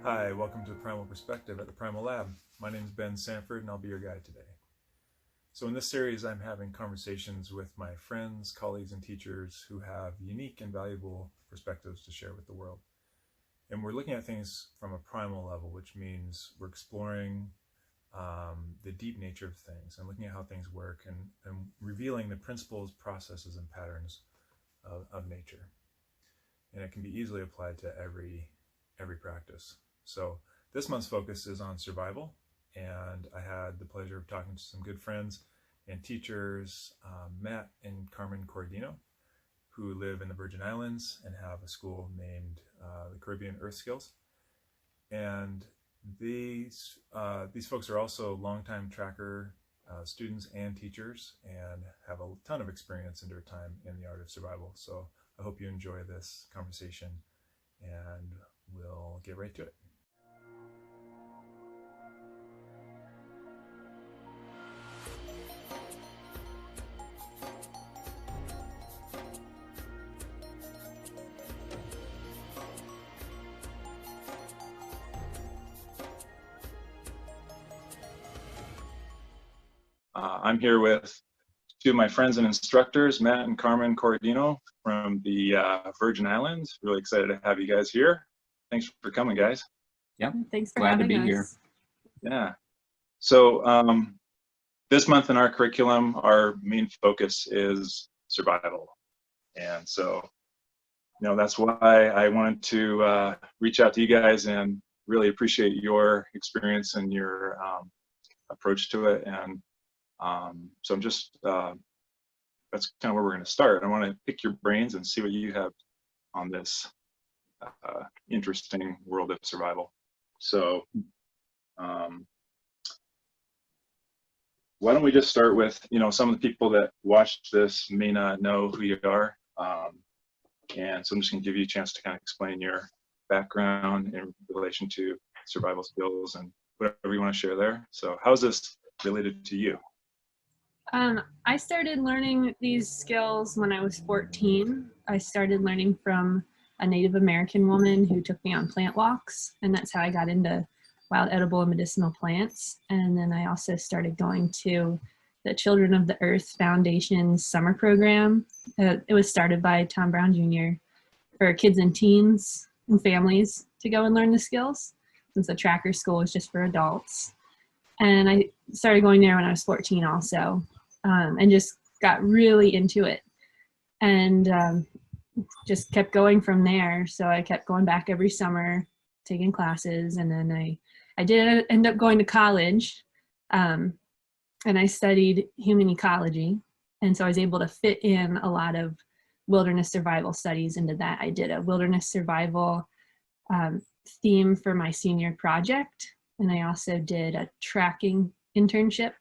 Hi, welcome to Primal Perspective at the Primal Lab. My name is Ben Sanford and I'll be your guide today. So in this series, I'm having conversations with my friends, colleagues, and teachers who have unique and valuable perspectives to share with the world. And we're looking at things from a primal level, which means we're exploring the deep nature of things and looking at how things work and revealing the principles, processes, and patterns of nature. And it can be easily applied to every practice. So this month's focus is on survival, and I had the pleasure of talking to some good friends and teachers, Matt and Carmen Corradino, who live in the Virgin Islands and have a school named the Caribbean Earth Skills. And these folks are also longtime tracker students and teachers and have a ton of experience in their time in the art of survival. So I hope you enjoy this conversation, and we'll get right to it. I'm here with two of my friends and instructors, Matt and Carmen Corradino from the Virgin Islands. Really excited to have you guys here. Thanks for coming, guys. Yeah, thanks for glad having to be us. here. Yeah. So this month in our curriculum, our main focus is survival. And so, that's why I wanted to reach out to you guys and really appreciate your experience and your approach to it. And so I'm just, that's kind of where we're going to start. I want to pick your brains and see what you have on this interesting world of survival. So why don't we just start with, some of the people that watched this may not know who you are. And so I'm just going to give you a chance to kind of explain your background in relation to survival skills and whatever you want to share there. So how is this related to you? I started learning these skills when I was 14. I started learning from a Native American woman who took me on plant walks, and that's how I got into wild edible and medicinal plants. And then I also started going to the Children of the Earth Foundation's summer program. It was started by Tom Brown Jr. for kids and teens and families to go and learn the skills, since the tracker school is just for adults. And I started going there when I was 14 also, and just got really into it, and just kept going from there. So I kept going back every summer, taking classes, and then I did end up going to college, and I studied human ecology, and so I was able to fit in a lot of wilderness survival studies into that. I did a wilderness survival theme for my senior project, and I also did a tracking internship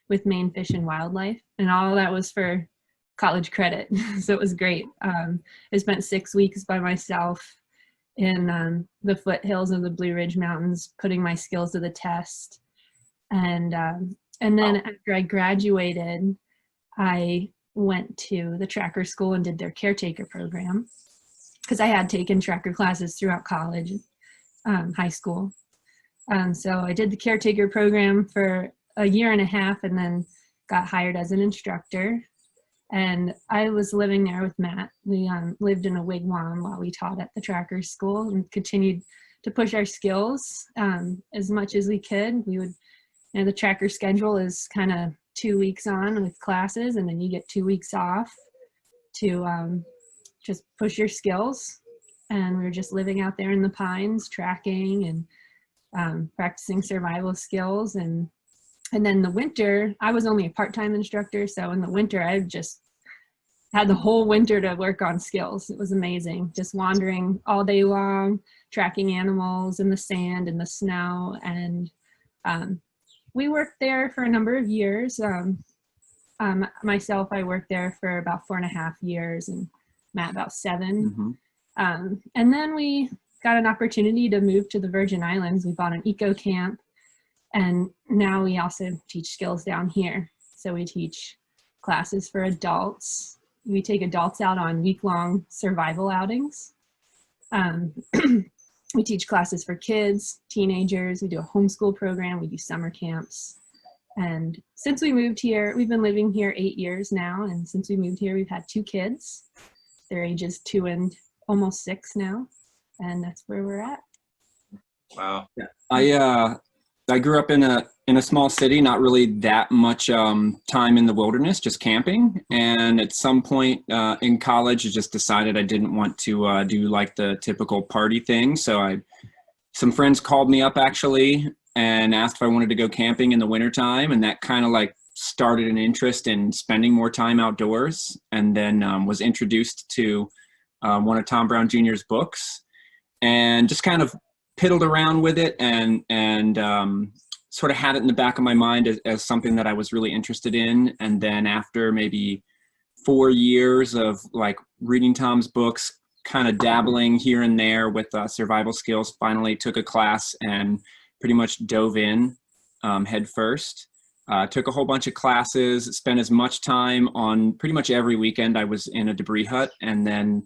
with Maine Fish and Wildlife, and all that was for college credit. So it was great. I spent 6 weeks by myself in the foothills of the Blue Ridge Mountains, putting my skills to the test. And then after I graduated, I went to the tracker school and did their caretaker program, because I had taken tracker classes throughout college, high school. So I did the caretaker program for a year and a half, and then got hired as an instructor. And I was living there with Matt. We lived in a wigwam while we taught at the tracker school, and continued to push our skills as much as we could. We would, the tracker schedule is kind of 2 weeks on with classes, and then you get 2 weeks off to just push your skills. And we were just living out there in the pines, tracking and practicing survival skills. And then the winter, I was only a part-time instructor, so in the winter I just had the whole winter to work on skills. It was amazing, just wandering all day long, tracking animals in the sand and the snow. And we worked there for a number of years. Myself, I worked there for about 4.5 years, and Matt about 7. Mm-hmm. And then we got an opportunity to move to the Virgin Islands. We bought an eco camp, and now we also teach skills down here. So we teach classes for adults. We take adults out on week-long survival outings. We teach classes for kids, teenagers. We do a homeschool program. We do summer camps. And since we moved here, we've been living here 8 years now. And since we moved here, we've had 2 kids. They're ages 2 and almost 6 now. And that's where we're at. Wow. Yeah. I grew up in a small city, not really that much time in the wilderness, just camping. And at some point in college, I just decided I didn't want to do like the typical party thing. So some friends called me up actually and asked if I wanted to go camping in the wintertime. And that kind of like started an interest in spending more time outdoors, and then was introduced to one of Tom Brown Jr.'s books, and just kind of piddled around with it and sort of had it in the back of my mind as something that I was really interested in. And then after maybe 4 years of like reading Tom's books, kind of dabbling here and there with survival skills, finally took a class and pretty much dove in head first. Took a whole bunch of classes, spent as much time on pretty much every weekend I was in a debris hut, and then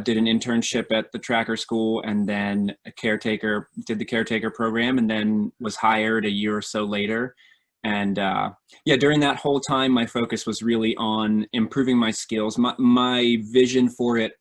did an internship at the tracker school, and then did the caretaker program, and then was hired a year or so later. And yeah, during that whole time, my focus was really on improving my skills. My vision for it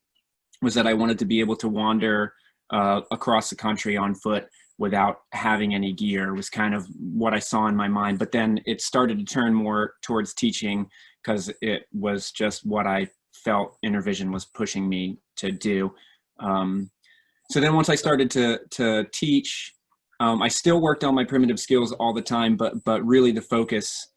was that I wanted to be able to wander across the country on foot without having any gear, was kind of what I saw in my mind. But then it started to turn more towards teaching, because it was just what I felt Inner Vision was pushing me to do. So then once I started to teach, I still worked on my primitive skills all the time, but really the focus,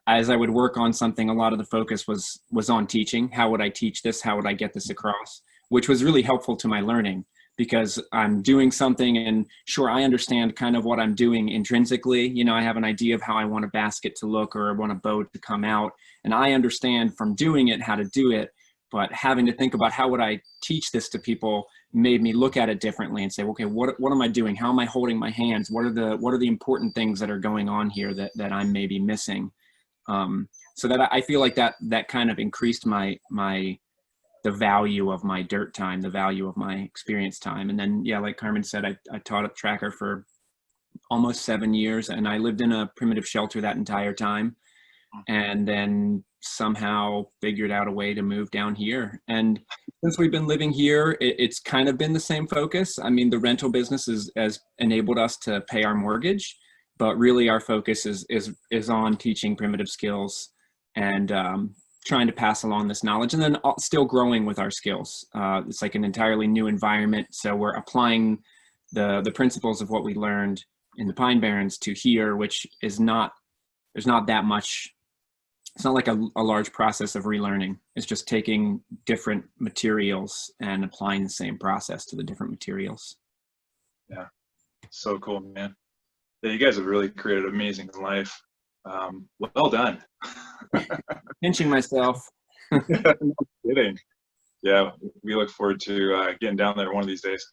as I would work on something, a lot of the focus was on teaching. How would I teach this? How would I get this across? Which was really helpful to my learning, because I'm doing something and sure, I understand kind of what I'm doing intrinsically. You know, I have an idea of how I want a basket to look or I want a bow to come out, and I understand from doing it how to do it. But having to think about how would I teach this to people made me look at it differently and say, okay, what am I doing? How am I holding my hands? What are the important things that are going on here that I'm maybe missing? So that I feel like that kind of increased the value of my dirt time, the value of my experience time. And then, yeah, like Carmen said, I taught at Tracker for almost 7 years, and I lived in a primitive shelter that entire time, and then somehow figured out a way to move down here. And since we've been living here, it's kind of been the same focus. I mean, the rental business has enabled us to pay our mortgage, but really our focus is on teaching primitive skills and trying to pass along this knowledge, and then still growing with our skills. It's like an entirely new environment, so we're applying the principles of what we learned in the Pine Barrens to here, which is there's not that much. It's not like a large process of relearning. It's just taking different materials and applying the same process to the different materials. Yeah, so cool, man. Yeah, you guys have really created an amazing life. Well done. Pinching myself. No kidding. Yeah, we look forward to getting down there one of these days.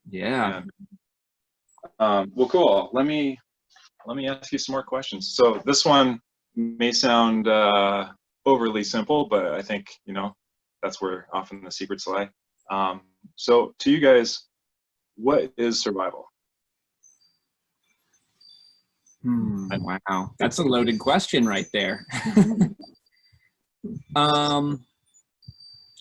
Yeah. And, well, cool. Let me ask you some more questions. So this one may sound overly simple, but I think, that's where often the secrets lie. So to you guys, what is survival? Wow, that's a loaded question right there. What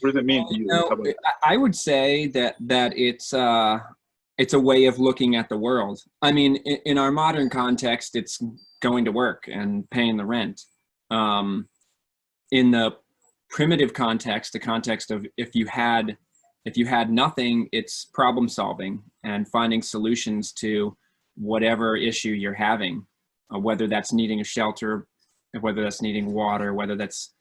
does it mean to you? I would say that it's a way of looking at the world. I mean, in our modern context, it's going to work and paying the rent. In the primitive context, the context of if you had nothing, it's problem solving and finding solutions to whatever issue you're having, whether that's needing a shelter, whether that's needing water, whether that's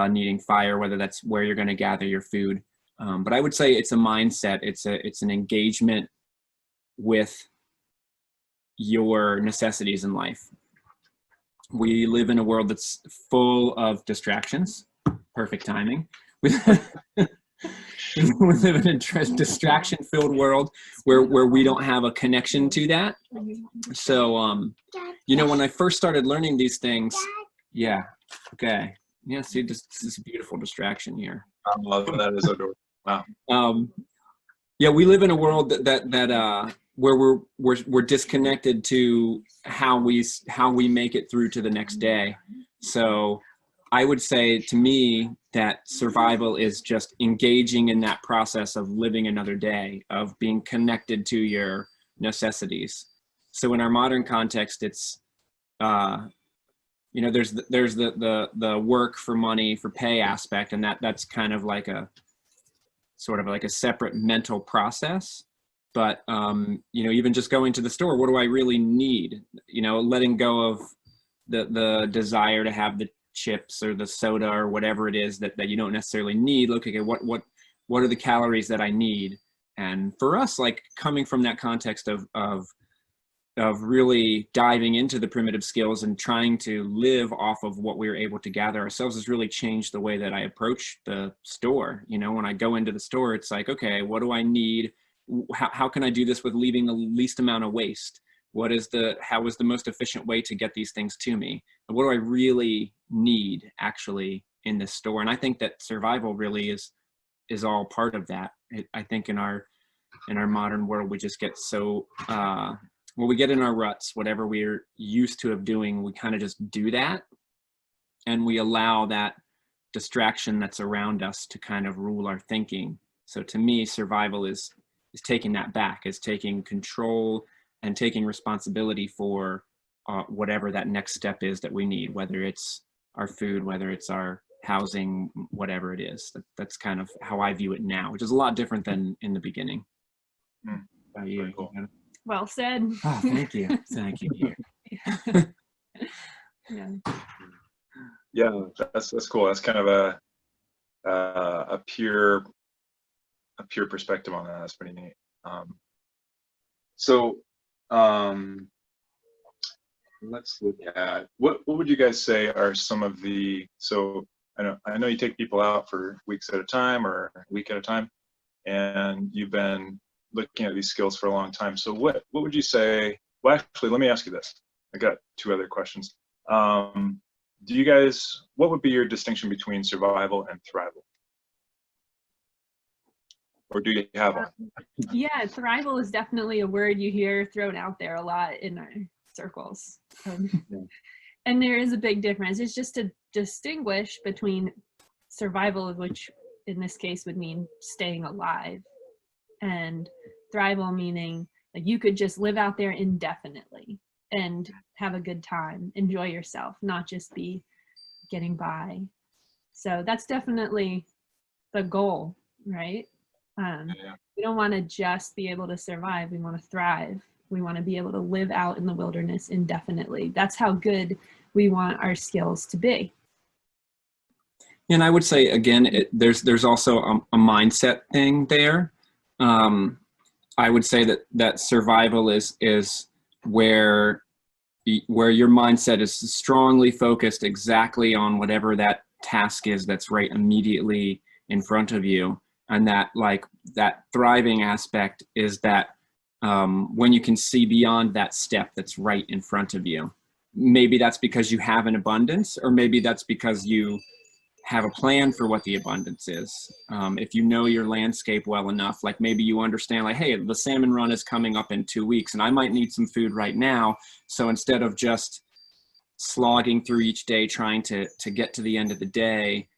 needing fire, whether that's where you're going to gather your food. But I would say it's a mindset. It's an engagement with your necessities in life. We live in a world that's full of distractions. Perfect timing. We live in a distraction-filled world where we don't have a connection to that. So, when I first started learning these things, yeah, okay. Yeah, see, this is a beautiful distraction here. I love that. Is adorable. Wow. Yeah, we live in a world that where we're disconnected to how we make it through to the next day. So I would say to me that survival is just engaging in that process of living another day, of being connected to your necessities. So in our modern context, it's there's the work for money for pay aspect, and that's kind of like a sort of like a separate mental process. But even just going to the store, what do I really need? Letting go of the desire to have the chips or the soda or whatever it is that you don't necessarily need. Look, okay, what are the calories that I need? And for us, like coming from that context of really diving into the primitive skills and trying to live off of what we were able to gather ourselves has really changed the way that I approach the store. When I go into the store, it's like, okay, what do I need? How can I do this with leaving the least amount of waste? How is the most efficient way to get these things to me? And what do I really need actually in this store? And I think that survival really is all part of that. I think in our modern world, we just get so, we get in our ruts, whatever we're used to of doing, we kind of just do that. And we allow that distraction that's around us to kind of rule our thinking. So to me, survival is taking that back, is taking control and taking responsibility for whatever that next step is that we need, whether it's our food, whether it's our housing, whatever it is. That's kind of how I view it now, which is a lot different than in the beginning. Very cool. Well said. Oh, thank you. Thank you, dear. Yeah, that's cool. That's kind of a pure perspective on that. That's pretty neat. Let's look at what would you guys say are some of the, so I know you take people out for weeks at a time or a week at a time, and you've been looking at these skills for a long time. So what would you say? Well, actually, let me ask you this. I got two other questions. Do you guys, what would be your distinction between survival and thrival? Or do you have one? Yeah, thrival is definitely a word you hear thrown out there a lot in our circles. And there is a big difference. It's just to distinguish between survival, which in this case would mean staying alive, and thrival meaning like you could just live out there indefinitely and have a good time, enjoy yourself, not just be getting by. So that's definitely the goal, right? We don't want to just be able to survive. We want to thrive. We want to be able to live out in the wilderness indefinitely. That's how good we want our skills to be. And I would say, again, there's also a mindset thing there. I would say that survival is where your mindset is strongly focused exactly on whatever that task is that's right immediately in front of you. And that thriving aspect is that when you can see beyond that step that's right in front of you. Maybe that's because you have an abundance, or maybe that's because you have a plan for what the abundance is. If you know your landscape well enough, like maybe you understand like, hey, the salmon run is coming up in 2 weeks and I might need some food right now. So instead of just slogging through each day, trying to get to the end of the day,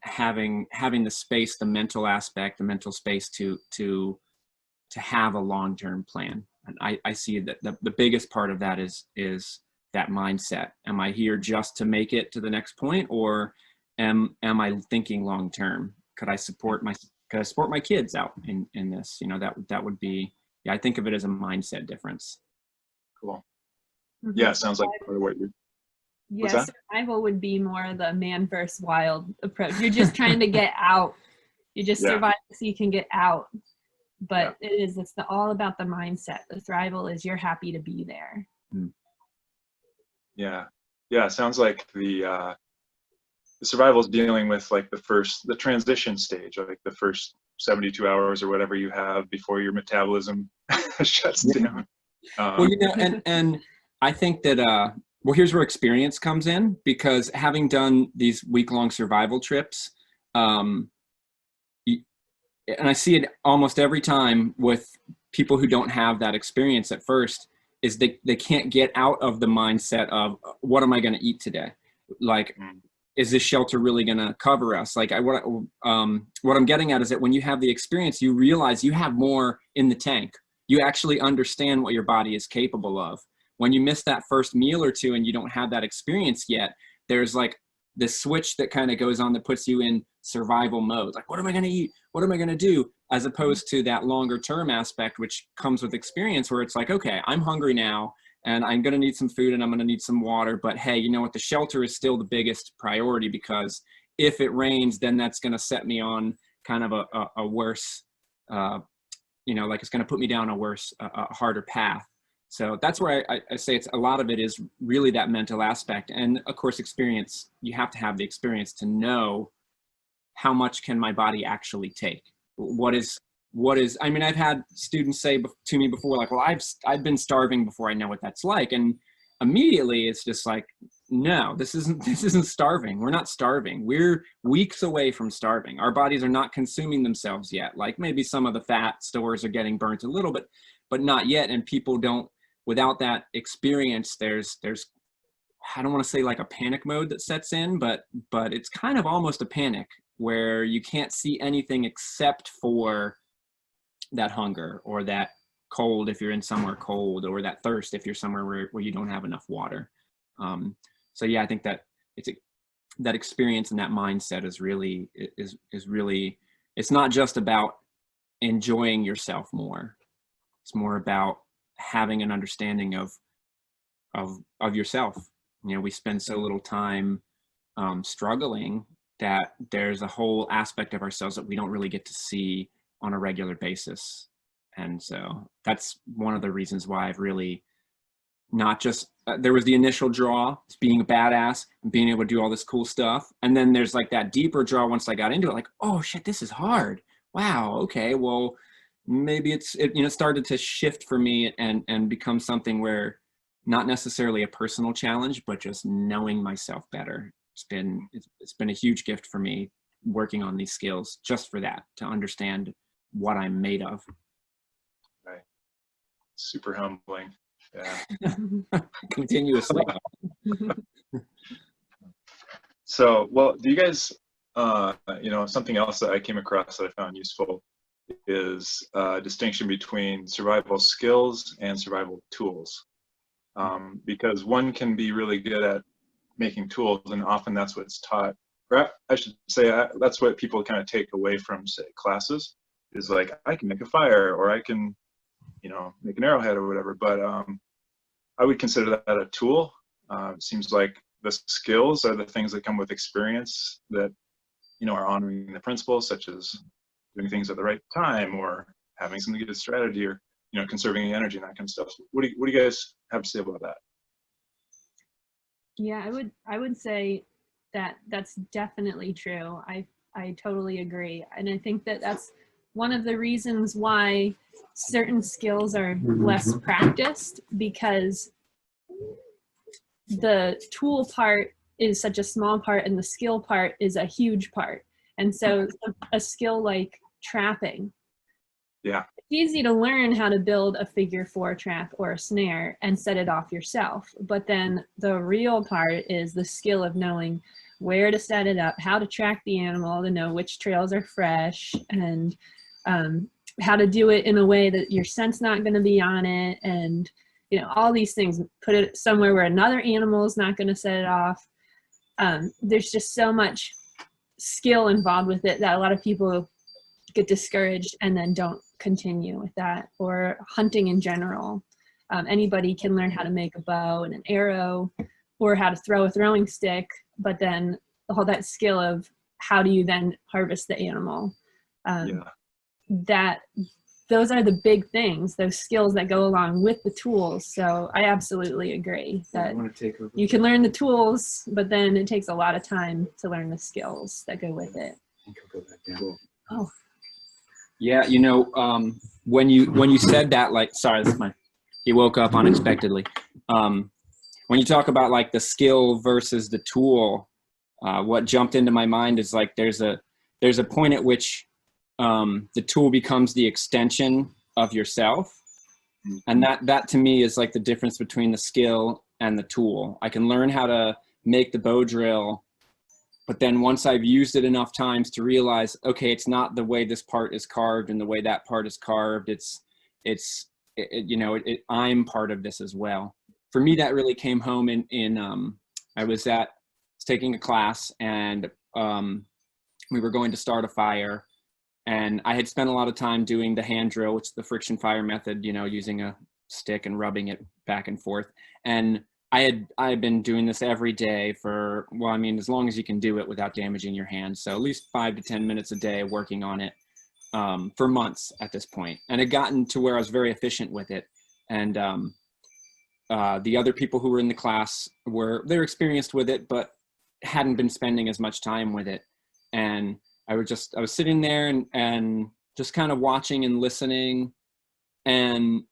having the space, the mental aspect, the mental space to have a long-term plan. And I see that the biggest part of that is that mindset. Am I here just to make it to the next point, or am I thinking long-term? Could I support my kids out in this? That would be, I think of it as a mindset difference. Cool. Yeah, it sounds like part of what you're. Yes, survival would be more the man versus wild approach. You're just trying to get out. You just survive so you can get out. But it's all about the mindset. The thrival is you're happy to be there. Yeah. It sounds like the survival is dealing with like the transition stage, like the first 72 hours or whatever you have before your metabolism shuts down. Well, and I think that well, here's where experience comes in, because having done these week-long survival trips, and I see it almost every time with people who don't have that experience at first, is they can't get out of the mindset of, what am I going to eat today? Like, is this shelter really going to cover us? Like, what I'm getting at is that when you have the experience, you realize you have more in the tank. You actually understand what your body is capable of. When you miss that first meal or two and you don't have that experience yet, there's like this switch that kind of goes on that puts you in survival mode. Like, what am I going to eat? What am I going to do? As opposed to that longer term aspect, which comes with experience, where it's like, okay, I'm hungry now and I'm going to need some food and I'm going to need some water. But hey, you know what? The shelter is still the biggest priority, because if it rains, then that's going to set me on kind of a worse, like it's going to put me down a worse, a harder path. So that's where I say it's a lot of it is really that mental aspect. And of course, experience, you have to have the experience to know how much can my body actually take. What is, I mean, I've had students say to me before, like, well, I've been starving before I know what that's like. And immediately it's just like, no, this isn't starving. We're not starving. We're weeks away from starving. Our bodies are not consuming themselves yet. Like maybe some of the fat stores are getting burnt a little bit, but not yet. And people don't, without that experience, there's, I don't want to say like a panic mode that sets in, but it's kind of almost a panic where you can't see anything except for that hunger or that cold if you're in somewhere cold, or that thirst if you're somewhere where you don't have enough water. So yeah, I think that that experience and that mindset is really, it's not just about enjoying yourself more. It's more about having an understanding of yourself. You know, we spend so little time struggling that there's a whole aspect of ourselves that we don't really get to see on a regular basis. And so that's one of the reasons why I've really not just, there was the initial draw, being a badass and being able to do all this cool stuff. And then there's like that deeper draw once I got into it, like, oh shit, this is hard. Wow. Okay. Well, maybe it started to shift for me and become something where not necessarily a personal challenge, but just knowing myself better. It's been a huge gift for me working on these skills, just for that, to understand what I'm made of. Right. Super humbling. Yeah. Continuously. So, well, do you guys, something else that I came across that I found useful is distinction between survival skills and survival tools. Because one can be really good at making tools, and often that's what's taught, or I should say that's what people kind of take away from, say, classes, is like, I can make a fire, or I can, make an arrowhead or whatever. But I would consider that a tool. It seems like the skills are the things that come with experience that, are honoring the principles, such as doing things at the right time, or having some good strategy, or, conserving energy and that kind of stuff. What do you guys have to say about that? Yeah, I would say that that's definitely true. I totally agree. And I think that that's one of the reasons why certain skills are less practiced, because the tool part is such a small part and the skill part is a huge part. And so a skill like trapping, yeah, it's easy to learn how to build a figure 4 trap or a snare and set it off yourself. But then the real part is the skill of knowing where to set it up, how to track the animal to know which trails are fresh, and how to do it in a way that your scent's not going to be on it, and all these things. Put it somewhere where another animal is not going to set it off. There's just so much skill involved with it that a lot of people get discouraged and then don't continue with that. Or hunting in general. Anybody can learn how to make a bow and an arrow, or how to throw a throwing stick, but then all that skill of how do you then harvest the animal? Those are the big things, those skills that go along with the tools. So I absolutely agree that you can learn the tools, but then it takes a lot of time to learn the skills that go with it. Oh. Yeah, when you said that, like, sorry, he woke up unexpectedly. When you talk about like the skill versus the tool, what jumped into my mind is like there's a point at which the tool becomes the extension of yourself. And that to me is like the difference between the skill and the tool. I can learn how to make the bow drill, but then once I've used it enough times to realize, okay, it's not the way this part is carved and the way that part is carved. I'm part of this as well. For me, that really came home I was taking a class, and we were going to start a fire, and I had spent a lot of time doing the hand drill, which is the friction fire method, using a stick and rubbing it back and forth. And I had been doing this every day for, as long as you can do it without damaging your hands. So at least 5 to 10 minutes a day working on it for months at this point. And it gotten to where I was very efficient with it. And the other people who were in the class they're experienced with it, but hadn't been spending as much time with it. And I was sitting there and just kind of watching and listening, and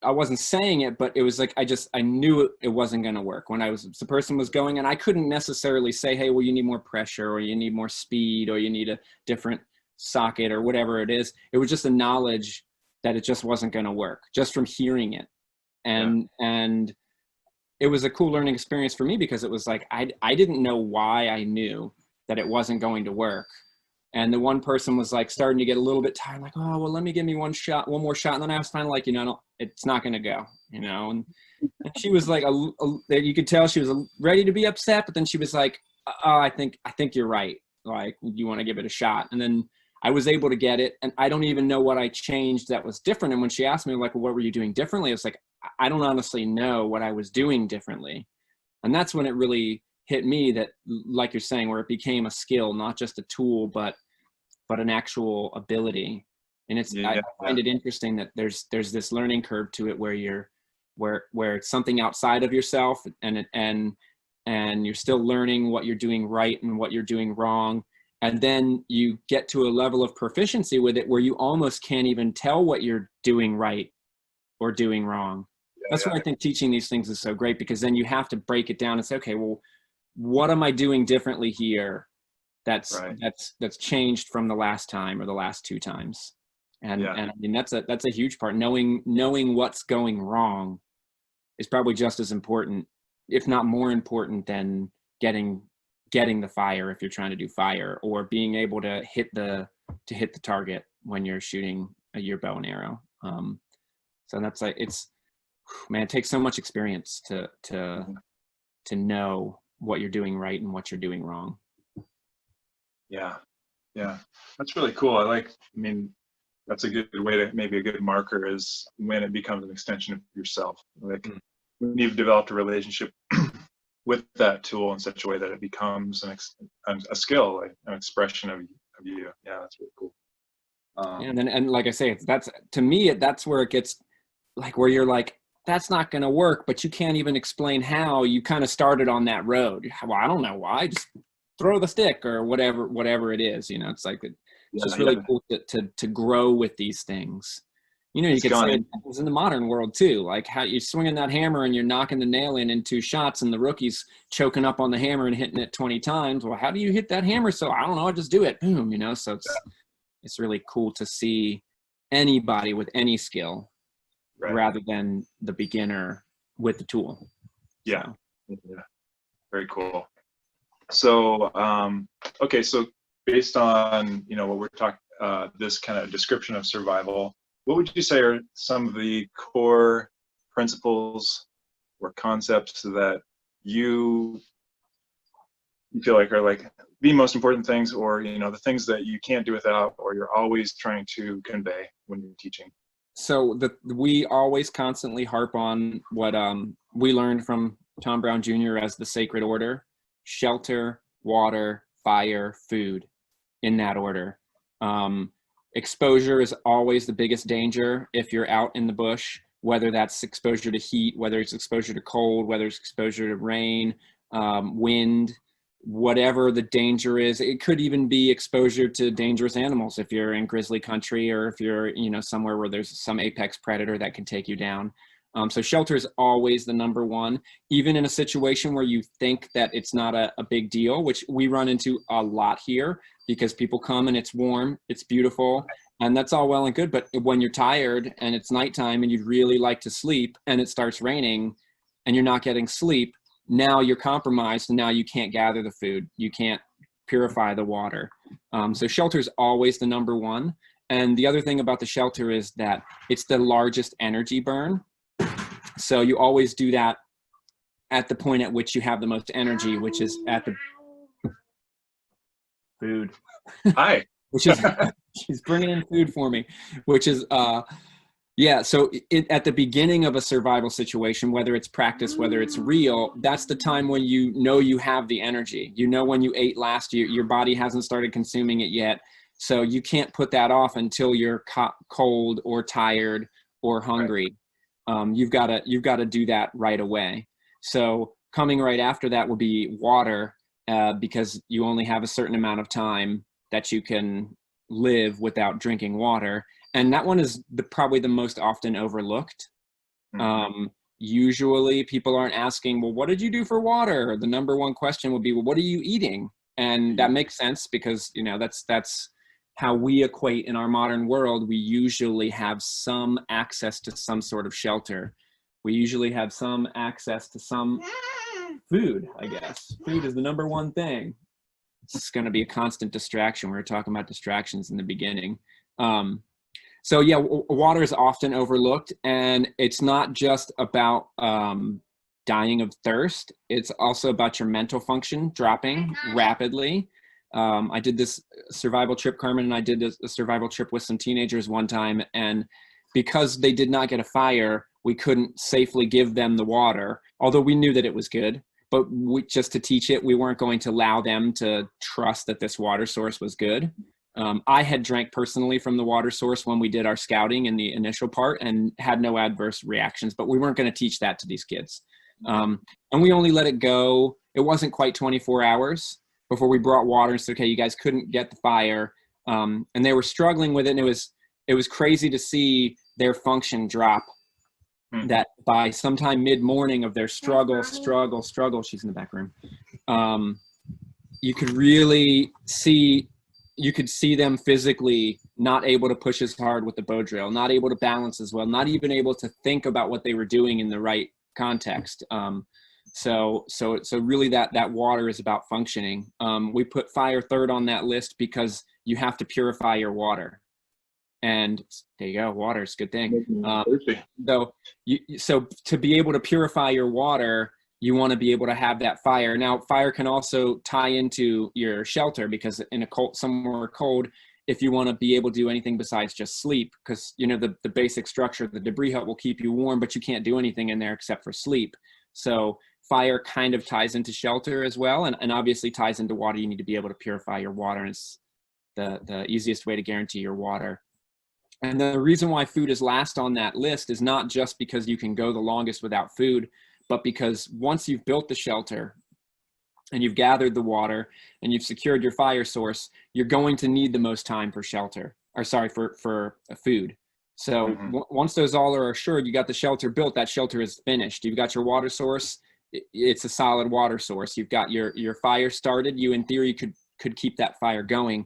I wasn't saying it, but it was like, I knew it wasn't going to work the person was going, and I couldn't necessarily say, hey, well, you need more pressure, or you need more speed, or you need a different socket, or whatever it is. It was just a knowledge that it just wasn't going to work just from hearing it. And it was a cool learning experience for me, because it was like, I didn't know why I knew that it wasn't going to work. And the one person was like starting to get a little bit tired, like, oh, well, let me give me one more shot. And then I was finally like, it's not going to go, and she was like, you could tell she was ready to be upset, but then she was like, oh, I think you're right. Like, you want to give it a shot. And then I was able to get it. And I don't even know what I changed that was different. And when she asked me, like, well, what were you doing differently? I was like, I don't honestly know what I was doing differently. And that's when it really hit me that, like you're saying, where it became a skill, not just a tool, but an actual ability. And I find it interesting that there's this learning curve to it where it's something outside of yourself, and you're still learning what you're doing right and what you're doing wrong. And then you get to a level of proficiency with it where you almost can't even tell what you're doing right or doing wrong. That's why I think teaching these things is so great, because then you have to break it down and say, okay, well, what am I doing differently here that's changed from the last time or the last 2 times? And I mean, that's a huge part. Knowing what's going wrong is probably just as important, if not more important, than getting the fire if you're trying to do fire, or being able to hit the target when you're shooting your bow and arrow. So that's like, it takes so much experience to know what you're doing right and what you're doing wrong. Yeah. That's really cool. That's a good way to, maybe a good marker is when it becomes an extension of yourself. Like when you've developed a relationship with that tool in such a way that it becomes a skill, like an expression of you. Yeah, that's really cool. And like I say, to me, that's where it gets like, where you're like, that's not going to work, but you can't even explain how you kind of started on that road. Well, I don't know why, just throw the stick or whatever it is, it's like, it's just really cool to grow with these things. You could say it happens in the modern world too, like how you're swinging that hammer and you're knocking the nail in 2 shots, and the rookie's choking up on the hammer and hitting it 20 times. Well, how do you hit that hammer? So I don't know, I just do it. Boom, so it's really cool to see anybody with any skill rather than the beginner with the tool. Yeah. Very cool. So, okay. So based on, what we're talking, this kind of description of survival, what would you say are some of the core principles or concepts that you feel like are like the most important things, or, the things that you can't do without, or you're always trying to convey when you're teaching? So we always constantly harp on what we learned from Tom Brown Jr. as the sacred order: shelter, water, fire, food, in that order. Exposure is always the biggest danger if you're out in the bush, whether that's exposure to heat, whether it's exposure to cold, whether it's exposure to rain, wind, whatever the danger is. It could even be exposure to dangerous animals if you're in grizzly country, or if you're, somewhere where there's some apex predator that can take you down. So shelter is always the number one, even in a situation where you think that it's not a big deal, which we run into a lot here, because people come and it's warm, it's beautiful, and that's all well and good. But when you're tired and it's nighttime and you'd really like to sleep and it starts raining and you're not getting sleep, now you're compromised and now you can't gather the food. You can't purify the water. So shelter is always the number one. And the other thing about the shelter is that it's the largest energy burn. So you always do that at the point at which you have the most energy, which is at the food. Hi. Which is, she's bringing in food for me, which is, yeah. So at the beginning of a survival situation, whether it's practice, whether it's real, that's the time when you know you have the energy. You know, when you ate last, your body hasn't started consuming it yet. So you can't put that off until you're cold or tired or hungry. You've got to do that right away. So coming right after that would be water, because you only have a certain amount of time that you can live without drinking water. And that one is probably the most often overlooked. Usually people aren't asking, well, what did you do for water? The number one question would be, well, what are you eating? And that makes sense because, you know, that's how we equate in our modern world. We usually have some access to some sort of shelter. We usually have some access to some food, I guess. Food is the number one thing. It's going to be a constant distraction. We were talking about distractions in the beginning. So yeah, water is often overlooked, and it's not just about dying of thirst. It's also about your mental function dropping rapidly. I did this survival trip, Carmen and I did a survival trip with some teenagers one time, and because they did not get a fire, we couldn't safely give them the water, although we knew that it was good. But just to teach it, we weren't going to allow them to trust that this water source was good. I had drank personally from the water source when we did our scouting in the initial part and had no adverse reactions, but we weren't going to teach that to these kids. And we only let it go. It wasn't quite 24 hours before we brought water and said, okay, you guys couldn't get the fire. And they were struggling with it. And it was crazy to see their function drop. That by sometime mid-morning of their struggle, she's in the back room. You could really see, you could see them physically not able to push as hard with the bow drill, not able to balance as well, not even able to think about what they were doing in the right context. So really that water is about functioning. We put fire third on that list because you have to purify your water. And there you go, water is a good thing. So to be able to purify your water, you want to be able to have that fire. Now, fire can also tie into your shelter, because in a cold, somewhere cold, if you want to be able to do anything besides just sleep, because you know the basic structure, the debris hut will keep you warm, but you can't do anything in there except for sleep. So fire kind of ties into shelter as well, and obviously ties into water. You need to be able to purify your water, and it's the easiest way to guarantee your water. And the reason why food is last on that list is not just because you can go the longest without food, but because once you've built the shelter and you've gathered the water and you've secured your fire source, you're going to need the most time for shelter, or sorry, for food. So once those all are assured, you got the shelter built, that shelter is finished. You've got your water source. It's a solid water source. You've got your fire started. You, in theory, could keep that fire going.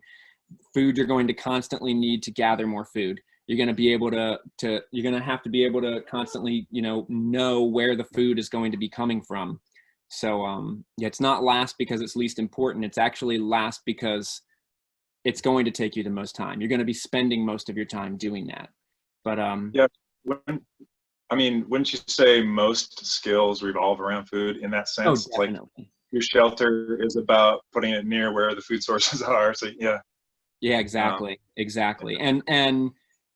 Food, you're going to constantly need to gather more food. You're going to be able you're going to have to be able to constantly, know where the food is going to be coming from. So, yeah, it's not last because it's least important. It's actually last because it's going to take you the most time. You're going to be spending most of your time doing that. But, yeah, wouldn't you say most skills revolve around food in that sense? Oh, definitely. Like your shelter is about putting it near where the food sources are. So, yeah. Yeah, exactly. And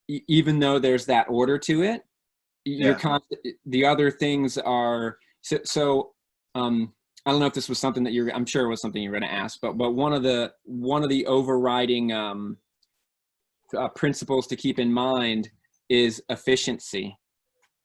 even though there's that order to it, the other things are, so I don't know if this was something that I'm sure it was something you were going to ask, but one of the overriding principles to keep in mind is efficiency.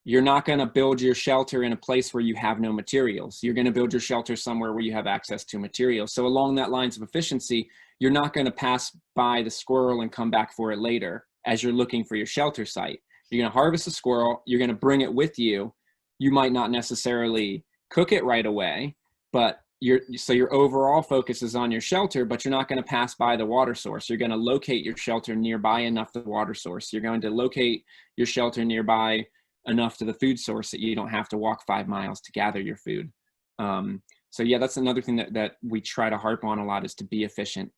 You're not going to build your shelter in a place where you have no materials. You're going to build your shelter somewhere where you have access to materials. So along that lines of efficiency, you're not going to pass by the squirrel and come back for it later as you're looking for your shelter site. You're going to harvest a squirrel. You're going to bring it with you. You might not necessarily cook it right away, but your overall focus is on your shelter, but you're not going to pass by the water source. You're going to locate your shelter nearby enough to the water source. You're going to locate your shelter nearby enough to the food source that you don't have to walk 5 miles to gather your food. So yeah, that's another thing that we try to harp on a lot, is to be efficient,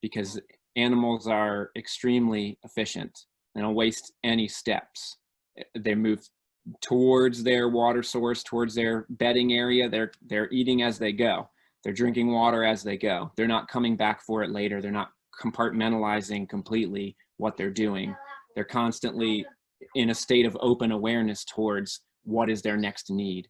because animals are extremely efficient. They don't waste any steps. They move towards their water source, towards their bedding area. They're eating as they go. They're drinking water as they go. They're not coming back for it later. They're not compartmentalizing completely what they're doing. They're constantly in a state of open awareness towards what is their next need.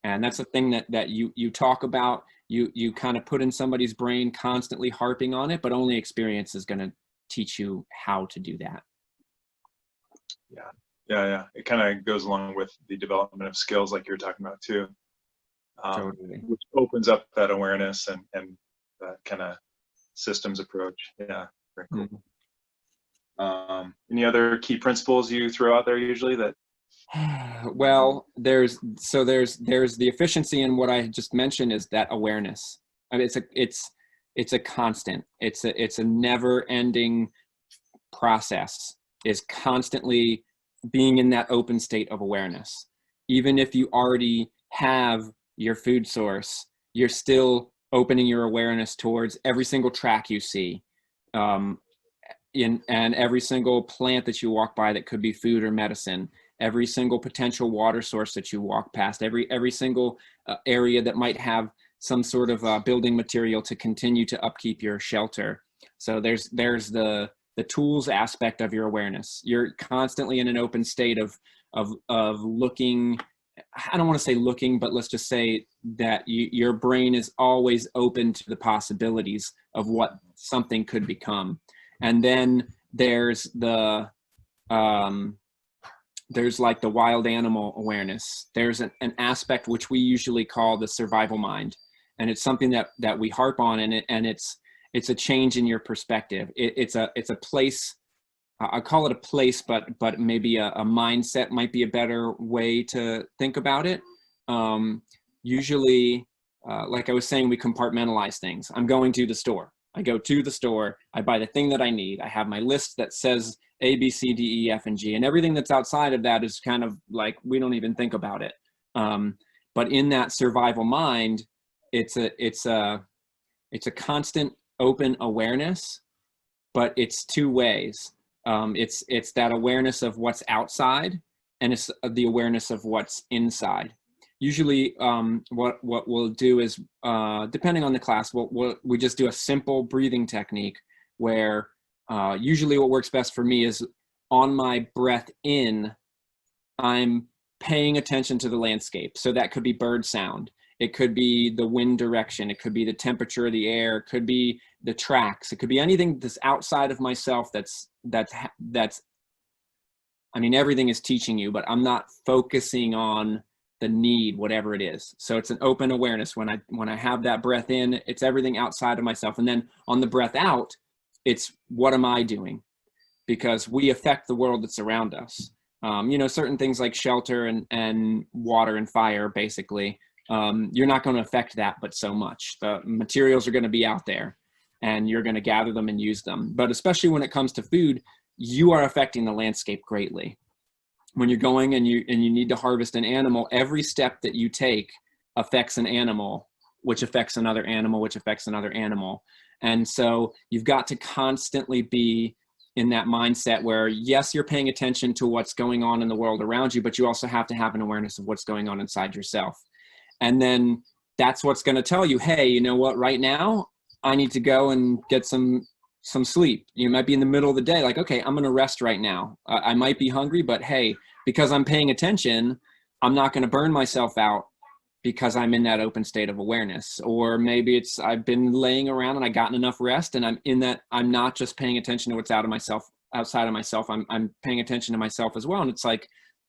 And that's the thing that you talk about, you kind of put in somebody's brain, constantly harping on it, but only experience is going to teach you how to do that. Yeah. It kind of goes along with the development of skills like you're talking about too. Totally. Which opens up that awareness and that kind of systems approach. Yeah, very cool. Mm-hmm. Any other key principles you throw out there usually that? Well, there's the efficiency in what I just mentioned, is that awareness. I mean, it's a constant. It's a never-ending process. Is constantly being in that open state of awareness. Even if you already have your food source, you're still opening your awareness towards every single track you see, and every single plant that you walk by that could be food or medicine, every single potential water source that you walk past, every single area that might have some sort of building material to continue to upkeep your shelter. So there's the tools aspect of your awareness. You're constantly in an open state of looking. I don't want to say looking, but let's just say that your brain is always open to the possibilities of what something could become. And then there's like the wild animal awareness. There's an aspect which we usually call the survival mind, and it's something that we harp on, and it's a change in your perspective. It's a place. I call it a place, but maybe a mindset might be a better way to think about it. Usually, like I was saying, we compartmentalize things. I'm going to the store. I go to the store. I buy the thing that I need. I have my list that says A, B, C, D, E, F, and G, and everything that's outside of that is kind of like we don't even think about it. But in that survival mind, it's a constant open awareness, but it's two ways. It's that awareness of what's outside, and it's the awareness of what's inside. Usually, what we'll do is, depending on the class, we just do a simple breathing technique where usually what works best for me is on my breath in, I'm paying attention to the landscape. So that could be bird sound. It could be the wind direction. It could be the temperature of the air. It could be the tracks. It could be anything that's outside of myself. That's. I mean, everything is teaching you, but I'm not focusing on the need, whatever it is. So it's an open awareness. When I have that breath in, it's everything outside of myself, and then on the breath out, it's what am I doing? Because we affect the world that's around us. Certain things like shelter and water and fire, basically. You're not going to affect that, but so much. The materials are going to be out there, and you're going to gather them and use them. But especially when it comes to food, you are affecting the landscape greatly. When you're going and you need to harvest an animal, every step that you take affects an animal, which affects another animal, which affects another animal. And so you've got to constantly be in that mindset where, yes, you're paying attention to what's going on in the world around you, but you also have to have an awareness of what's going on inside yourself. And then that's what's going to tell you, hey, you know what, right now I need to go and get some sleep. You might be in the middle of the day, like, okay, I'm going to rest right now. I might be hungry, but hey, because I'm paying attention, I'm not going to burn myself out because I'm in that open state of awareness. Or maybe it's I've been laying around and I gotten enough rest, and I'm in that, I'm not just paying attention to what's outside of myself. I'm paying attention to myself as well. And it's like,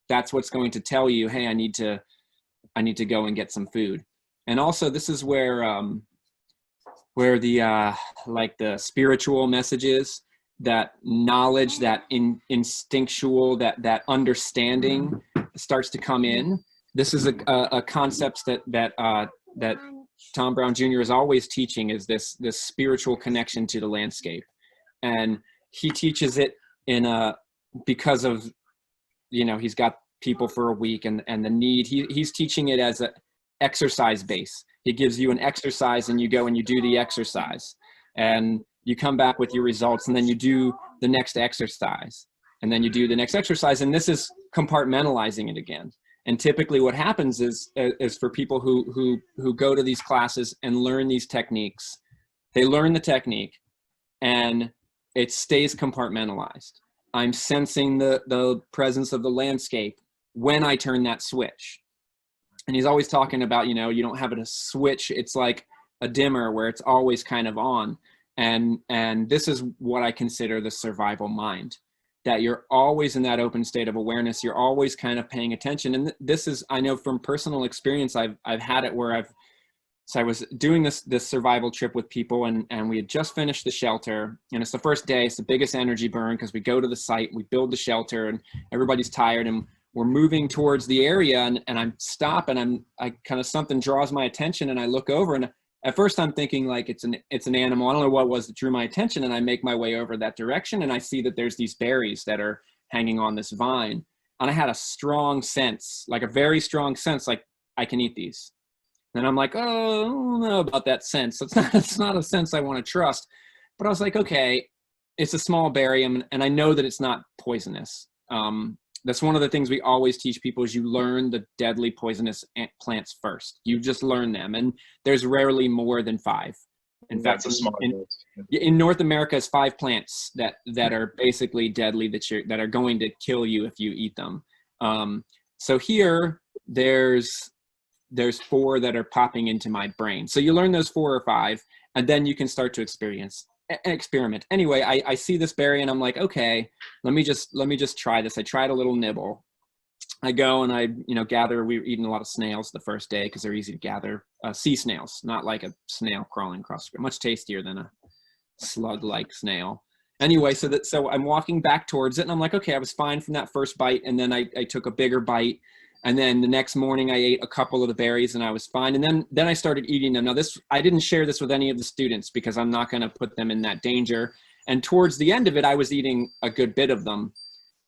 that's what's going to tell you, hey, I need to go and get some food. And also, this is where the like the spiritual messages, that knowledge, that instinctual, that understanding starts to come in. This is a concept that Tom Brown Jr. is always teaching is this spiritual connection to the landscape. And he teaches it because of, he's got people for a week and the need. He's teaching it as a exercise base. He gives you an exercise and you go and you do the exercise and you come back with your results, and then you do the next exercise, and then you do the next exercise. And this is compartmentalizing it again. And typically what happens is for people who go to these classes and learn these techniques, they learn the technique and it stays compartmentalized. I'm sensing the presence of the landscape when I turn that switch. And he's always talking about, you don't have a switch. It's like a dimmer where it's always kind of on. And this is what I consider the survival mind, that you're always in that open state of awareness. You're always kind of paying attention. And this is, I know from personal experience, I've had it where I was doing this survival trip with people, and we had just finished the shelter, and it's the first day. It's the biggest energy burn because we go to the site, we build the shelter, and everybody's tired, and we're moving towards the area, and I'm stop, and I kind of, something draws my attention, and I look over, and at first I'm thinking like it's an animal. I don't know what it was that drew my attention, and I make my way over that direction, and I see that there's these berries that are hanging on this vine, and I had a strong sense, like a very strong sense, like I can eat these. And I'm like, oh, I don't know about that sense. It's not a sense I want to trust. But I was like, okay, it's a small berry, and I know that it's not poisonous. That's one of the things we always teach people is you learn the deadly poisonous plants first. You just learn them, and there's rarely more than 5. In fact, in North America, it's 5 plants that are basically deadly that are going to kill you if you eat them. So here, there's 4 that are popping into my brain. So you learn those 4 or 5, and then you can start to experiment. Anyway, I see this berry and I'm like, okay, let me just try this. I tried a little nibble. I go and I, gather. We were eating a lot of snails the first day because they're easy to gather. Sea snails, not like a snail crawling across the ground. Much tastier than a slug-like snail. Anyway, so I'm walking back towards it, and I'm like, okay, I was fine from that first bite, and then I took a bigger bite. And then the next morning I ate a couple of the berries and I was fine. And then I started eating them. Now I didn't share this with any of the students because I'm not going to put them in that danger. And towards the end of it, I was eating a good bit of them.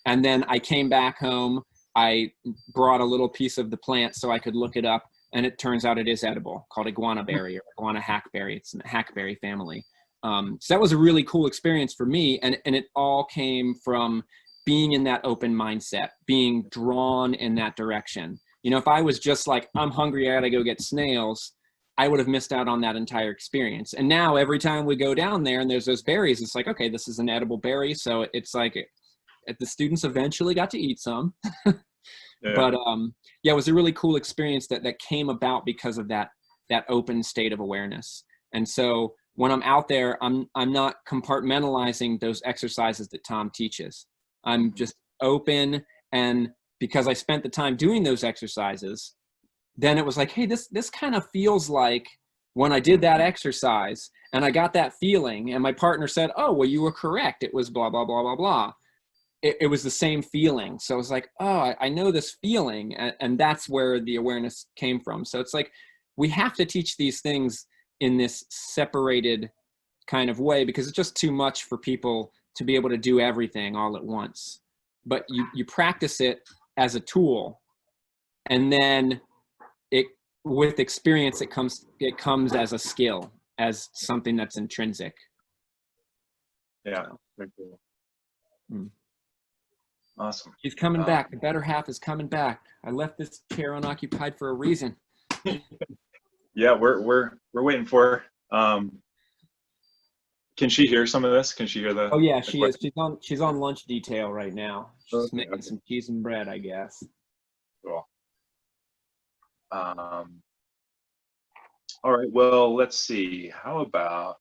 And then I came back home. I brought a little piece of the plant so I could look it up. And it turns out it is edible, called iguana berry or iguana hackberry. It's in the hackberry family. So that was a really cool experience for me. And it all came from being in that open mindset, being drawn in that direction. If I was just like, I'm hungry, I gotta go get snails, I would have missed out on that entire experience. And now every time we go down there and there's those berries, it's like, okay, this is an edible berry. So it's like, the students eventually got to eat some. Yeah. But yeah, it was a really cool experience that came about because of that open state of awareness. And so when I'm out there, I'm not compartmentalizing those exercises that Tom teaches. I'm just open, and because I spent the time doing those exercises, then it was like, hey, this kind of feels like when I did that exercise and I got that feeling, and my partner said, oh, well, you were correct. It was blah, blah, blah, blah, blah. It was the same feeling. So I was like, oh, I know this feeling, and that's where the awareness came from. So it's like, we have to teach these things in this separated kind of way because it's just too much for people to be able to do everything all at once. But you practice it as a tool, and then with experience it comes as a skill, as something that's intrinsic. Yeah, very cool. Awesome. He's coming back. The better half is coming back. I left this chair unoccupied for a reason. Yeah, we're waiting for her. Can she hear some of this? Can she hear the? Oh yeah, she is. She's on lunch detail right now. She's making some cheese and bread, I guess. Cool. All right. Well, let's see. How about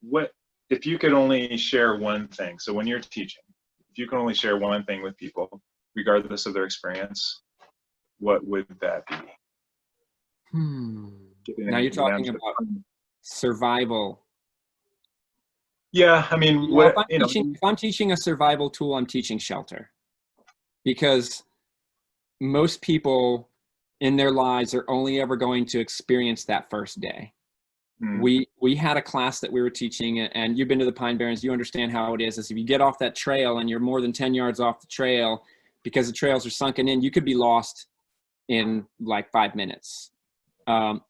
what if you could only share one thing? So when you're teaching, if you can only share one thing with people, regardless of their experience, what would that be? Now you're talking about survival. Yeah, I mean, if I'm teaching a survival tool, I'm teaching shelter, because most people in their lives are only ever going to experience that first day. We had a class that we were teaching, and you've been to the Pine Barrens, you understand how it is if you get off that trail and you're more than 10 yards off the trail, because the trails are sunken in, you could be lost in like 5 minutes.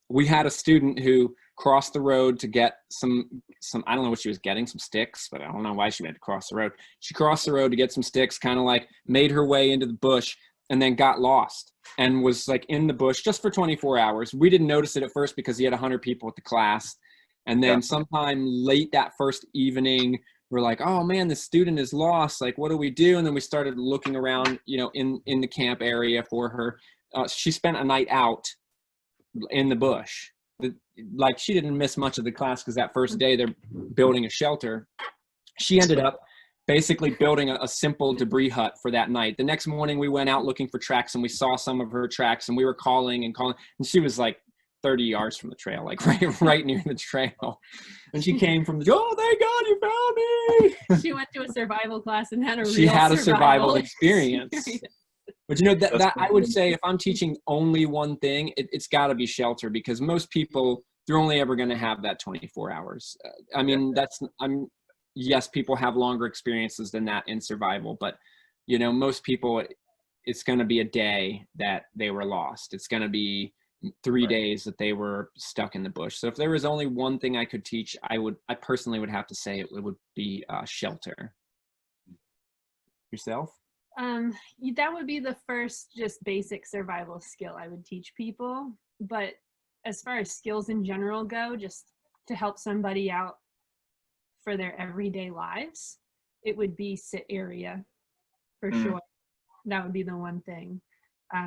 We had a student who crossed the road to get some, I don't know what she was getting, some sticks, but I don't know why she had to cross the road. She crossed the road to get some sticks, kind of like made her way into the bush, and then got lost and was like in the bush just for 24 hours. We didn't notice it at first because he had 100 people at the class. And then sometime late that first evening, we're like, oh man, the student is lost. Like, what do we do? And then we started looking around, you know, in the camp area for her. She spent a night out in the bush. Like, she didn't miss much of the class because that first day they're building a shelter. She ended up basically building a simple debris hut for that night. The next morning we went out looking for tracks, and we saw some of her tracks, and we were calling, and she was like 30 yards from the trail, like right near the trail. And she came from oh, thank God you found me. She went to a survival class and had a survival experience. But you know, that I would say, if I'm teaching only one thing, it's got to be shelter, because most people, they're only ever going to have that 24 hours. I mean, yes, people have longer experiences than that in survival, but you know, most people, it's going to be a day that they were lost. It's going to be 3 days that they were stuck in the bush. So if there was only one thing I could teach, I personally would have to say it would be shelter. Yourself? That would be the first just basic survival skill I would teach people. But as far as skills in general go, just to help somebody out for their everyday lives, it would be sit area for sure. That would be the one thing,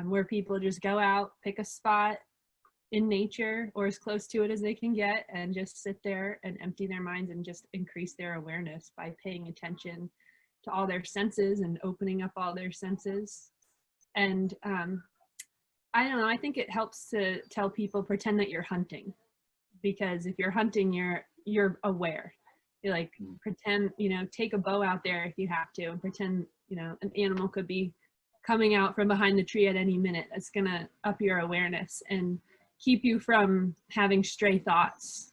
where people just go out, pick a spot in nature or as close to it as they can get, and just sit there and empty their minds and just increase their awareness by paying attention to all their senses and opening up all their senses. And I don't know, I think it helps to tell people, pretend that you're hunting, because if you're hunting, you're aware. You like pretend, you know, take a bow out there if you have to, and pretend, you know, an animal could be coming out from behind the tree at any minute. That's gonna up your awareness and keep you from having stray thoughts,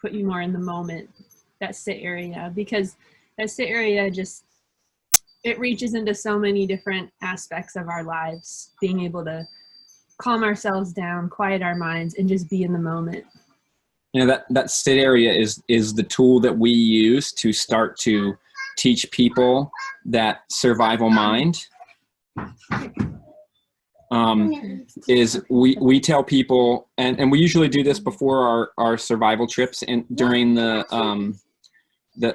put you more in the moment, that sit area, because that sit area just, it reaches into so many different aspects of our lives, being able to calm ourselves down, quiet our minds, and just be in the moment. You know, that sit area is the tool that we use to start to teach people that survival mind. Is we tell people, and we usually do this before our survival trips, and during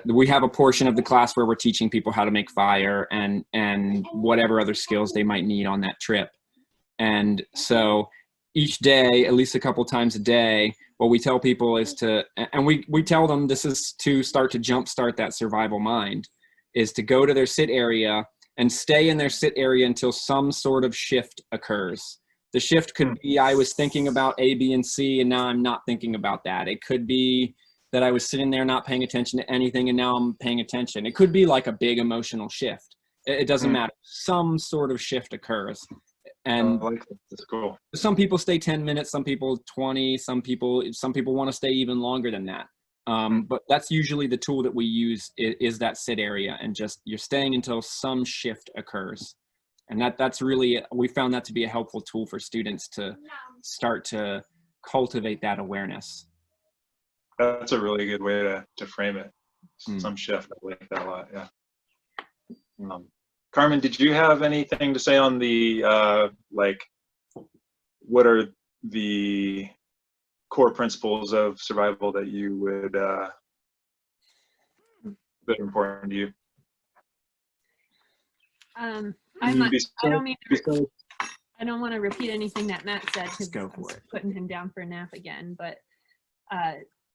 we have a portion of the class where we're teaching people how to make fire and whatever other skills they might need on that trip. And so each day, at least a couple times a day, what we tell people is and we tell them this is to start to jumpstart that survival mind, is to go to their sit area and stay in their sit area until some sort of shift occurs. The shift could be, I was thinking about A, B, and C, and now I'm not thinking about that. It could be that I was sitting there not paying attention to anything, and now I'm paying attention. It could be like a big emotional shift. It doesn't matter. Some sort of shift occurs. And that's cool. Some people stay 10 minutes, some people 20, some people want to stay even longer than that. But that's usually the tool that we use, is that sit area, and just you're staying until some shift occurs. And that's really, we found that to be a helpful tool for students to start to cultivate that awareness. That's a really good way to frame it. Some shift. I like that a lot. Yeah. Carmen, did you have anything to say on the like, what are the core principles of survival that you would that are important to you? I don't want to repeat anything that Matt said, because I'm putting him down for a nap again, but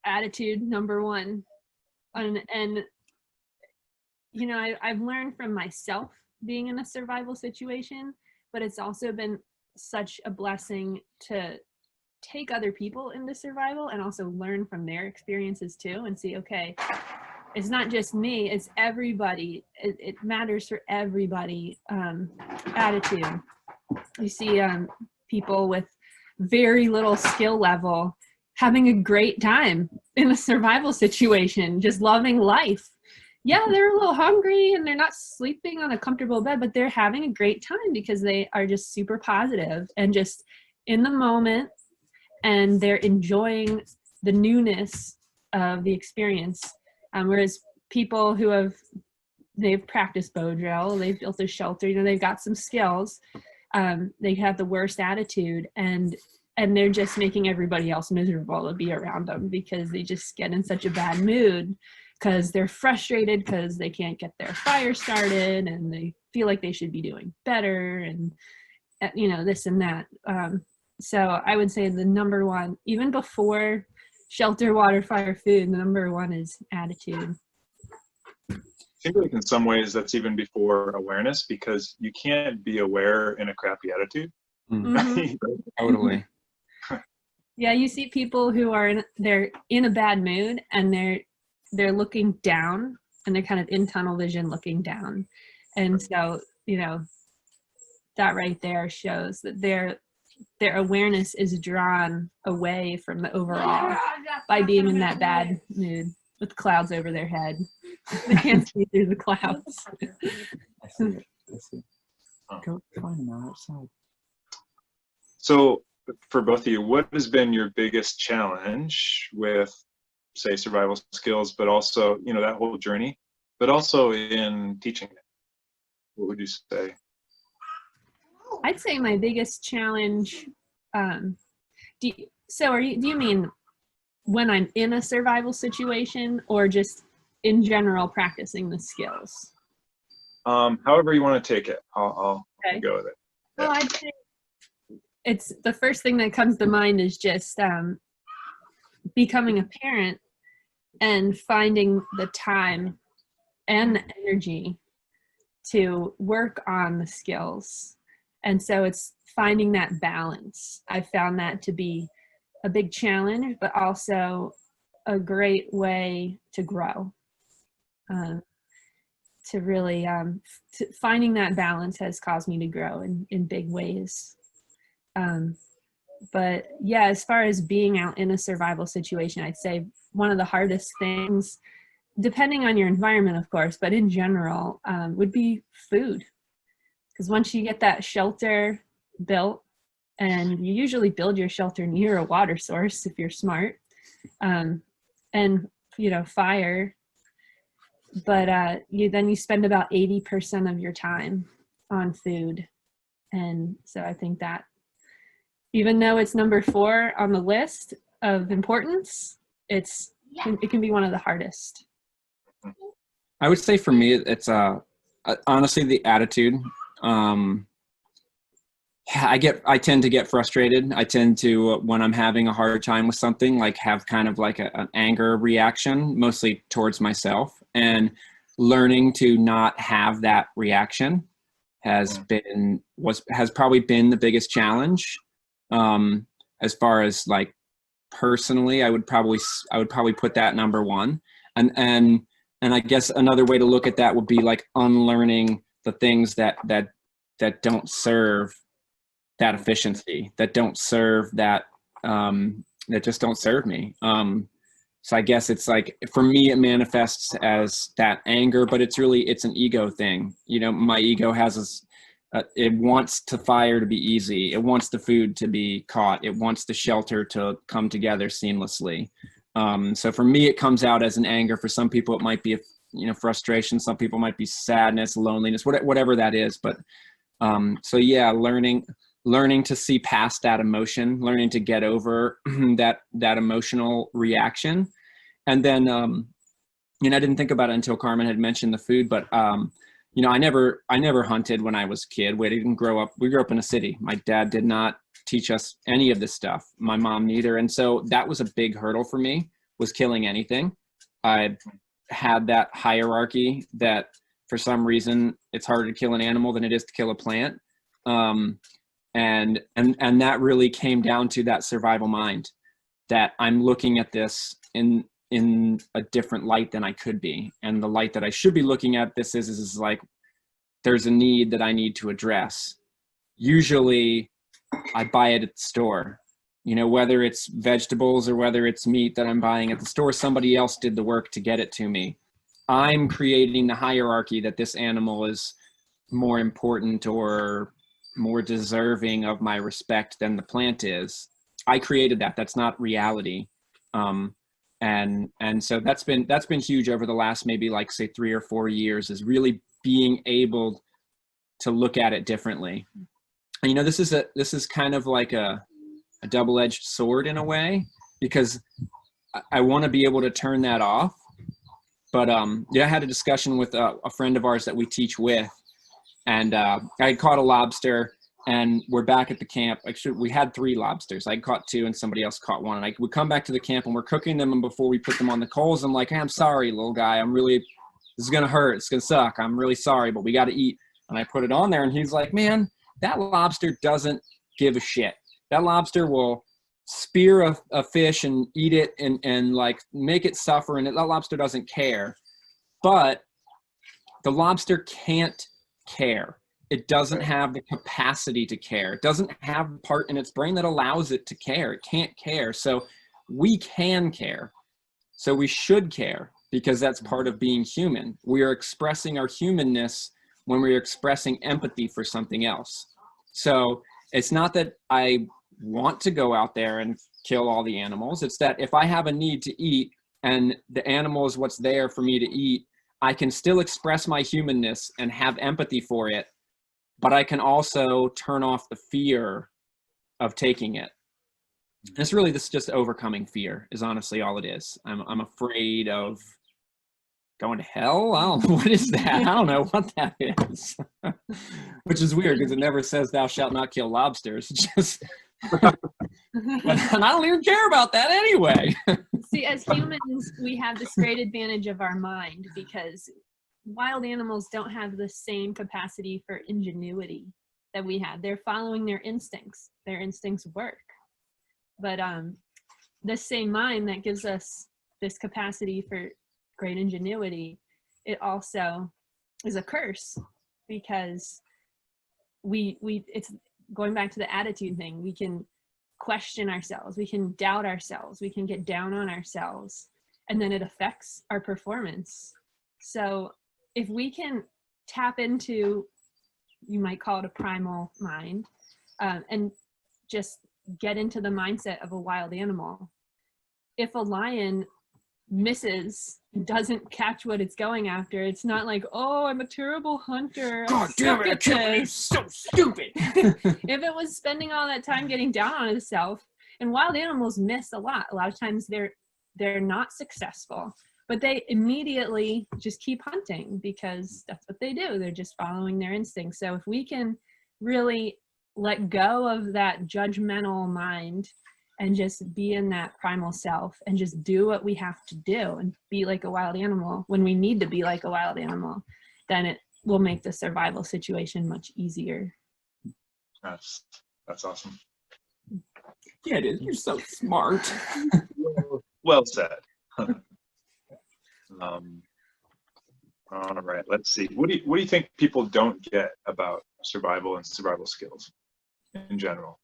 attitude, number one. And you know, I've learned from myself being in a survival situation, but it's also been such a blessing to take other people into survival and also learn from their experiences too, and see, okay, it's not just me, it's everybody. It matters for everybody. Attitude. You see people with very little skill level having a great time in a survival situation, just loving life. Yeah, they're a little hungry and they're not sleeping on a comfortable bed, but they're having a great time because they are just super positive and just in the moment, and they're enjoying the newness of the experience. Whereas people who they've practiced bow drill, they've built a shelter, you know, they've got some skills, they have the worst attitude, and they're just making everybody else miserable to be around them because they just get in such a bad mood because they're frustrated because they can't get their fire started and they feel like they should be doing better and, you know, this and that. So I would say the number one, even before shelter, water, fire, food, the number one is attitude. I think like in some ways that's even before awareness, because you can't be aware in a crappy attitude. Mm-hmm. Totally. Yeah, you see people who are they're in a bad mood and they're looking down and they're kind of in tunnel vision looking down. And so, you know, that right there shows that their awareness is drawn away from the overall by being in that bad mood with clouds over their head. They can't see through the clouds. I see it. I see. Go find them outside. So for both of you, what has been your biggest challenge with, say, survival skills, but also, you know, that whole journey, but also in teaching it? What would you say? I'd say my biggest challenge, do you mean when I'm in a survival situation or just in general practicing the skills? However you want to take it, I'll Okay. go with it. Well, I'd say it's the first thing that comes to mind is just becoming a parent and finding the time and the energy to work on the skills. And so it's finding that balance. I found that to be a big challenge, but also a great way to grow. To really, finding that balance has caused me to grow in big ways. But yeah, as far as being out in a survival situation, I'd say one of the hardest things, depending on your environment, of course, but in general, would be food. Because once you get that shelter built, and you usually build your shelter near a water source if you're smart, and, you know, fire, but you spend about 80% of your time on food. And so I think that even though it's number 4 on the list of importance, it can be one of the hardest. I would say for me, it's honestly the attitude. I tend to get frustrated. I tend to, when I'm having a hard time with something, like have kind of like an anger reaction, mostly towards myself. And learning to not have that reaction has probably been the biggest challenge. As far as like personally, I would probably put that number 1. And I guess another way to look at that would be like unlearning the things that don't serve that efficiency, that don't serve that just don't serve me. So I guess it's like, for me, it manifests as that anger, but it's an ego thing. You know, my ego has it wants the fire to be easy. It wants the food to be caught. It wants the shelter to come together seamlessly. So for me, it comes out as an anger. For some people, it might be frustration. Some people might be sadness, loneliness, whatever that is. But so yeah, learning to see past that emotion, learning to get over that emotional reaction. And then, I didn't think about it until Carmen had mentioned the food, but, I never hunted when I was a kid. We grew up in a city. My dad did not teach us any of this stuff. My mom neither. And so that was a big hurdle for me, was killing anything. I had that hierarchy that for some reason it's harder to kill an animal than it is to kill a plant. And that really came down to that survival mind, that I'm looking at this in a different light than I could be. And the light that I should be looking at this is like, there's a need that I need to address. Usually I buy it at the store. You know, whether it's vegetables or whether it's meat that I'm buying at the store, somebody else did the work to get it to me. I'm creating the hierarchy that this animal is more important or more deserving of my respect than the plant is. I created that. That's not reality. And so that's been huge over the last maybe like say 3 or 4 years, is really being able to look at it differently. And you know, this is kind of like a double-edged sword in a way, because I want to be able to turn that off. But yeah, I had a discussion with a friend of ours that we teach with, and I had caught a lobster, and we're back at the camp. Actually, we had 3 lobsters. I caught 2 and somebody else caught 1. And we come back to the camp and we're cooking them, and before we put them on the coals, I'm like, hey, I'm sorry, little guy. This is going to hurt. It's going to suck. I'm really sorry, but we got to eat. And I put it on there, and he's like, man, that lobster doesn't give a shit. That lobster will spear a fish and eat it and like make it suffer, and that lobster doesn't care. But the lobster can't care. It doesn't have the capacity to care. It doesn't have the part in its brain that allows it to care. It can't care. So we can care. So we should care, because that's part of being human. We are expressing our humanness when we're expressing empathy for something else. So it's not that I want to go out there and kill all the animals. It's that if I have a need to eat and the animal is what's there for me to eat, I can still express my humanness and have empathy for it, but I can also turn off the fear of taking it. It's really just overcoming fear is honestly all it is. I'm afraid of going to hell. I don't know, what is that? I don't know what that is. Which is weird, because it never says thou shalt not kill lobsters. Just and I don't even care about that anyway. See, as humans, we have this great advantage of our mind, because wild animals don't have the same capacity for ingenuity that we have. They're following their instincts. Their instincts work. But the same mind that gives us this capacity for great ingenuity, it also is a curse, because it's going back to the attitude thing. We can question ourselves, we can doubt ourselves, we can get down on ourselves, and then it affects our performance. So if we can tap into, you might call it a primal mind, and just get into the mindset of a wild animal. If a lion misses, doesn't catch what it's going after, it's not like, oh, I'm a terrible hunter. God damn it, I can't believe it's so stupid. If it was spending all that time getting down on itself, and wild animals miss a lot of times they're not successful, but they immediately just keep hunting, because that's what they do. They're just following their instincts. So if we can really let go of that judgmental mind and just be in that primal self and just do what we have to do and be like a wild animal when we need to be like a wild animal, then it will make the survival situation much easier. That's awesome. Yeah, it is. You're so smart. Well said. All right, let's see. What do you think people don't get about survival and survival skills in general?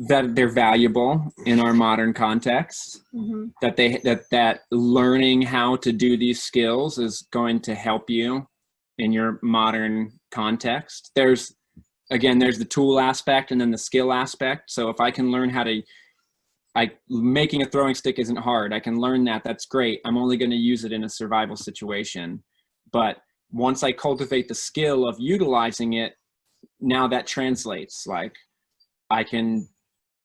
That they're valuable in our modern context. Mm-hmm. That learning how to do these skills is going to help you in your modern context. There's the tool aspect and then the skill aspect. So if I can learn how to, making a throwing stick isn't hard. I can learn that. That's great. I'm only going to use it in a survival situation. But once I cultivate the skill of utilizing it, now that translates. Like, I can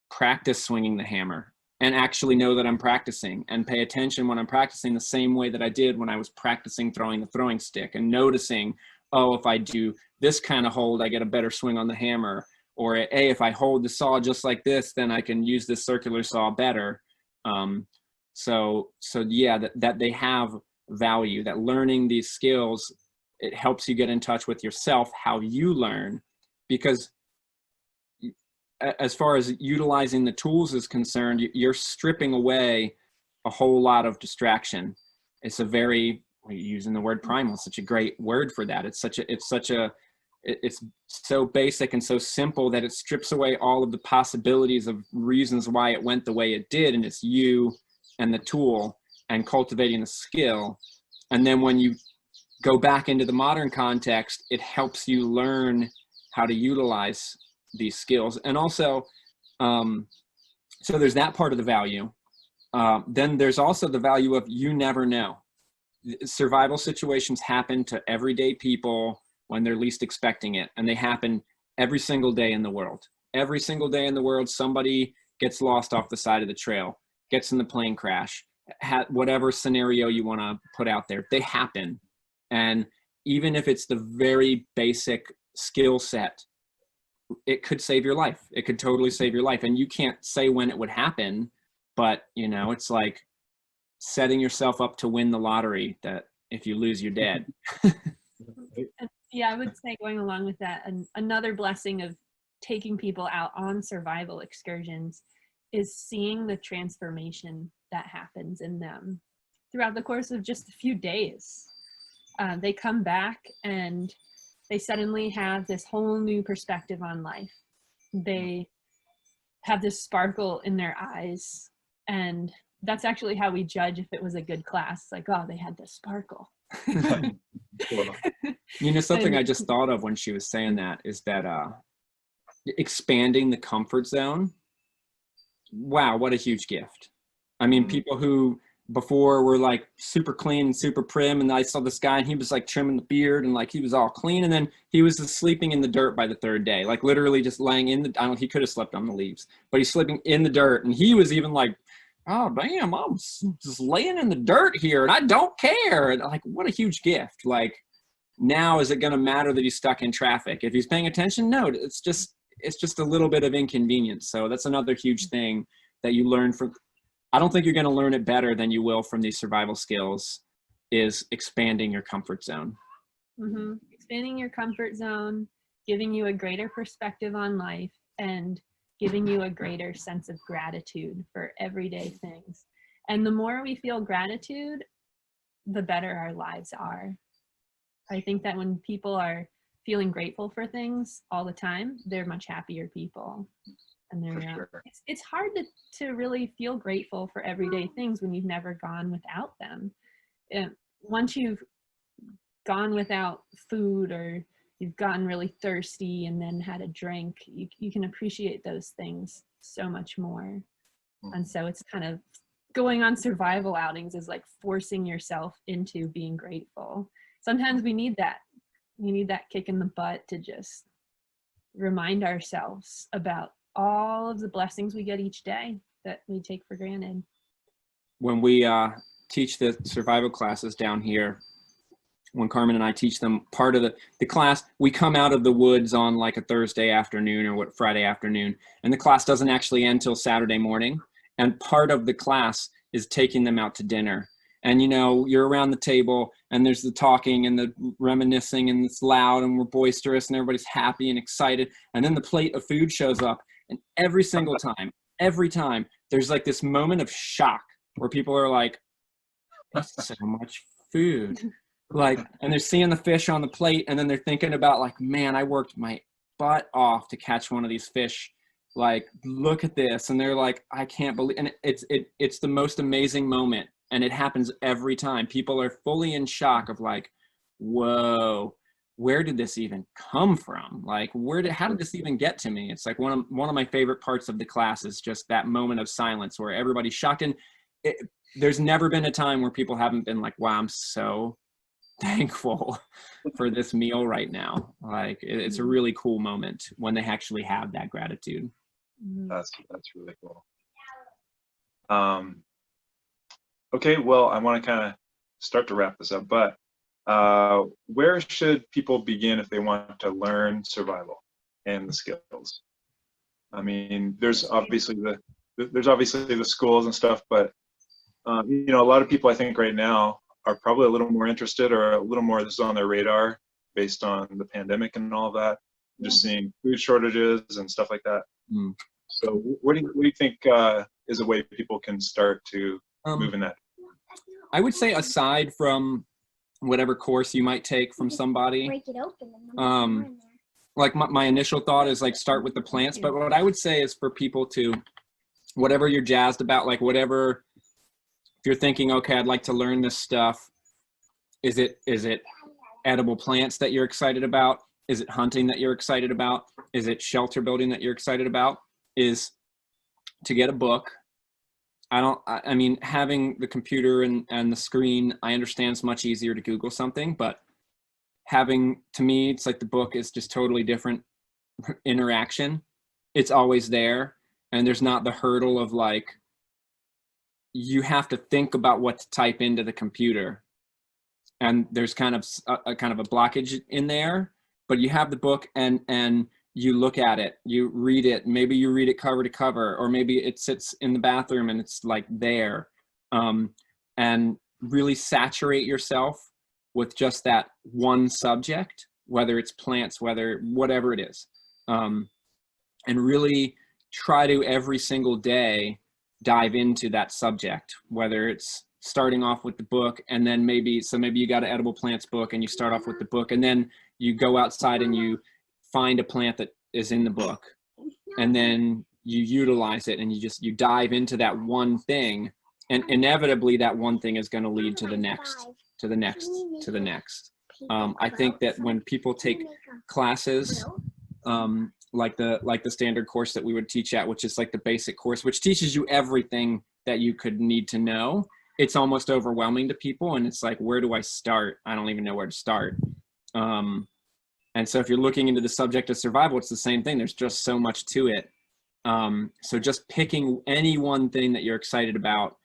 practice swinging the hammer and actually know that I'm practicing, and pay attention when I'm practicing the same way that I did when I was practicing throwing the throwing stick, and noticing, oh, if I do this kind of hold, I get a better swing on the hammer. Or, hey, if I hold the saw just like this, then I can use this circular saw better. So yeah, that they have value, that learning these skills, it helps you get in touch with yourself, how you learn, because as far as utilizing the tools is concerned, you're stripping away a whole lot of distraction. It's a very, using the word primal, such a great word for that. It's such a it's so basic and so simple that it strips away all of the possibilities of reasons why it went the way it did. And it's you and the tool and cultivating the skill. And then when you go back into the modern context, it helps you learn how to utilize these skills. And also, so there's that part of the value. Then there's also the value of you never know. Survival situations happen to everyday people when they're least expecting it. And they happen every single day in the world. Every single day in the world, somebody gets lost off the side of the trail, gets in the plane crash, whatever scenario you want to put out there, they happen. And even if it's the very basic skill set, it could save your life. It could totally save your life. And you can't say when it would happen, but you know, it's like setting yourself up to win the lottery that if you lose, you're dead. Yeah, I would say going along with that, another blessing of taking people out on survival excursions is seeing the transformation that happens in them throughout the course of just a few days. They come back and they suddenly have this whole new perspective on life. They have this sparkle in their eyes, and that's actually how we judge if it was a good class. Like, oh, they had this sparkle. You know, something I just thought of when she was saying that is that expanding the comfort zone. Wow, what a huge gift. I mean, people who before were like super clean and super prim, and I saw this guy and he was like trimming the beard and like he was all clean, and then he was just sleeping in the dirt by the third day, like literally just laying in the, he could have slept on the leaves, but he's sleeping in the dirt. And he was even like, oh damn, I'm just laying in the dirt here and I don't care. And like, what a huge gift. Like, now is it going to matter that he's stuck in traffic? If he's paying attention, no, it's just a little bit of inconvenience. So that's another huge thing that you learn from. I don't think you're going to learn it better than you will from these survival skills, is expanding your comfort zone. Mm-hmm. Expanding your comfort zone, giving you a greater perspective on life, and giving you a greater sense of gratitude for everyday things. And the more we feel gratitude, the better our lives are. I think that when people are feeling grateful for things all the time, they're much happier people. And they're, sure. It's hard to really feel grateful for everyday things when you've never gone without them. And once you've gone without food, or you've gotten really thirsty and then had a drink, you can appreciate those things so much more. And so it's kind of going on survival outings is like forcing yourself into being grateful. Sometimes we need that. We need that kick in the butt to just remind ourselves about all of the blessings we get each day that we take for granted. When we teach the survival classes down here, when Carmen and I teach them, part of the class, we come out of the woods on like a Thursday afternoon or Friday afternoon, and the class doesn't actually end till Saturday morning. And part of the class is taking them out to dinner. And, you know, you're around the table and there's the talking and the reminiscing, and it's loud and we're boisterous and everybody's happy and excited. And then the plate of food shows up, and every single time, there's like this moment of shock where people are like, that's so much food. Like, and they're seeing the fish on the plate, and then they're thinking about like, man, I worked my butt off to catch one of these fish. Like, look at this. And they're like, I can't believe, and it's the most amazing moment. And it happens every time. People are fully in shock of like, whoa, where did this even come from? Like, how did this even get to me? It's like one of my favorite parts of the class is just that moment of silence where everybody's shocked. And there's never been a time where people haven't been like, wow, I'm so thankful for this meal right now. Like, it's a really cool moment when they actually have that gratitude. That's really cool. Okay, well, I want to kind of start to wrap this up, but where should people begin if they want to learn survival and the skills? I mean, there's obviously the schools and stuff, but you know, a lot of people I think right now are probably a little more interested, or a little more this is on their radar based on the pandemic and all of that, just seeing food shortages and stuff like that. So what do you think is a way people can start to move in that? I would say, aside from whatever course you might take from somebody, like my initial thought is like start with the plants, but what I would say is for people to, whatever you're jazzed about, like whatever, if you're thinking, okay, I'd like to learn this stuff, is it edible plants that you're excited about? Is it hunting that you're excited about? Is it shelter building that you're excited about? Is to get a book. I mean, having the computer and the screen, I understand it's much easier to Google something, but having, to me, it's like the book is just totally different interaction. It's always there, and there's not the hurdle of like, you have to think about what to type into the computer, and there's kind of a blockage in there, but you have the book and you look at it, you read it, maybe you read it cover to cover, or maybe it sits in the bathroom and it's like there, and really saturate yourself with just that one subject, whether it's plants, whatever it is, and really try to every single day dive into that subject, whether it's starting off with the book, and then maybe you got an edible plants book and you start off with the book, and then you go outside and you find a plant that is in the book, and then you utilize it, and you dive into that one thing, and inevitably that one thing is going to lead to the next, to the next, to the next. I think that when people take classes, like the standard course that we would teach at, which is like the basic course, which teaches you everything that you could need to know, it's almost overwhelming to people, and it's like, where do I start? I don't even know where to start. And so if you're looking into the subject of survival, it's the same thing. There's just so much to it. So just picking any one thing that you're excited about,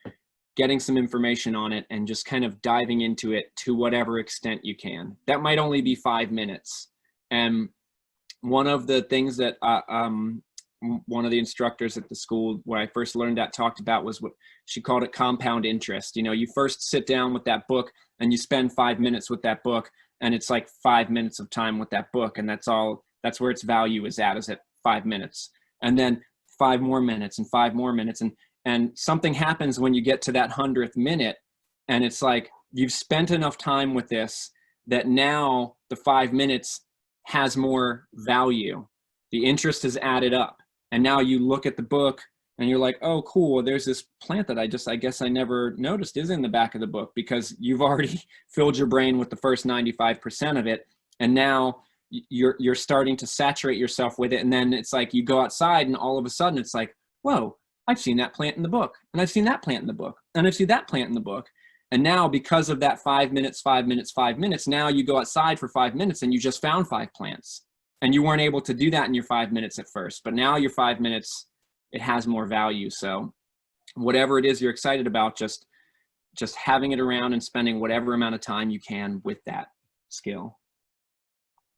getting some information on it, and just kind of diving into it to whatever extent you can. That might only be 5 minutes. And one of the things that one of the instructors at the school where I first learned that talked about was what she called it compound interest. You know, you first sit down with that book and you spend 5 minutes with that book, and it's like 5 minutes of time with that book, and that's where its value is at 5 minutes. And then 5 more minutes and 5 more minutes, and something happens when you get to that 100th minute, and it's like you've spent enough time with this that now the 5 minutes has more value. The interest is added up, and now you look at the book and you're like, oh cool, there's this plant that I guess I never noticed is in the back of the book, because you've already filled your brain with the first 95% of it, and now you're starting to saturate yourself with it. And then it's like you go outside and all of a sudden it's like, whoa, I've seen that plant in the book, and I've seen that plant in the book, and I've seen that plant in the book. And now, because of that 5 minutes, 5 minutes, 5 minutes, now you go outside for 5 minutes and you just found 5 plants, and you weren't able to do that in your 5 minutes at first, but now your 5 minutes, it has more value. So whatever it is you're excited about, just having it around and spending whatever amount of time you can with that skill.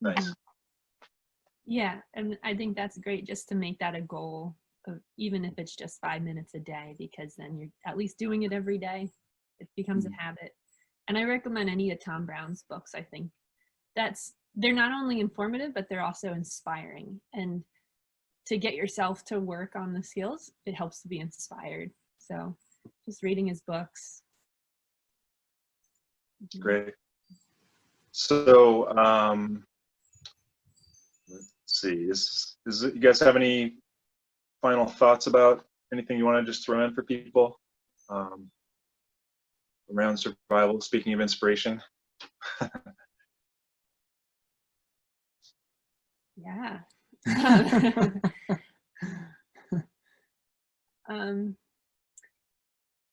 Nice. Yeah, and I think that's great, just to make that a goal, of even if it's just 5 minutes a day, because then you're at least doing it every day. It becomes a habit. And I recommend any of Tom Brown's books. I think they're not only informative, but they're also inspiring. And to get yourself to work on the skills, it helps to be inspired. So just reading his books. Great. So let's see, you guys have any final thoughts about anything you want to just throw in for people around survival, speaking of inspiration? Yeah.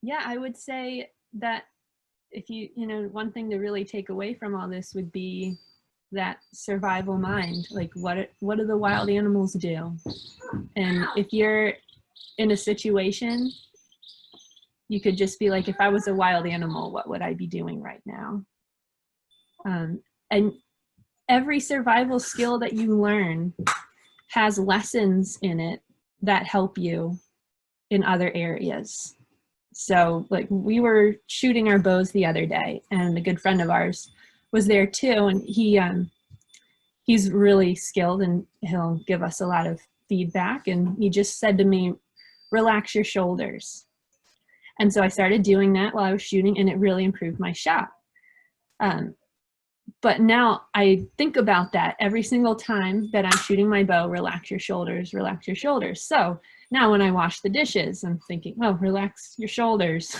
Yeah, I would say that if one thing to really take away from all this would be that survival mind. Like, what do the wild animals do? And if you're in a situation, you could just be like, if I was a wild animal, what would I be doing right now? And every survival skill that you learn has lessons in it that help you in other areas. So like, we were shooting our bows the other day, and a good friend of ours was there too, and he's really skilled, and he'll give us a lot of feedback, and he just said to me, relax your shoulders. And so I started doing that while I was shooting, and it really improved my shot. But now I think about that every single time that I'm shooting my bow. Relax your shoulders, relax your shoulders. So now when I wash the dishes, I'm thinking, oh, relax your shoulders.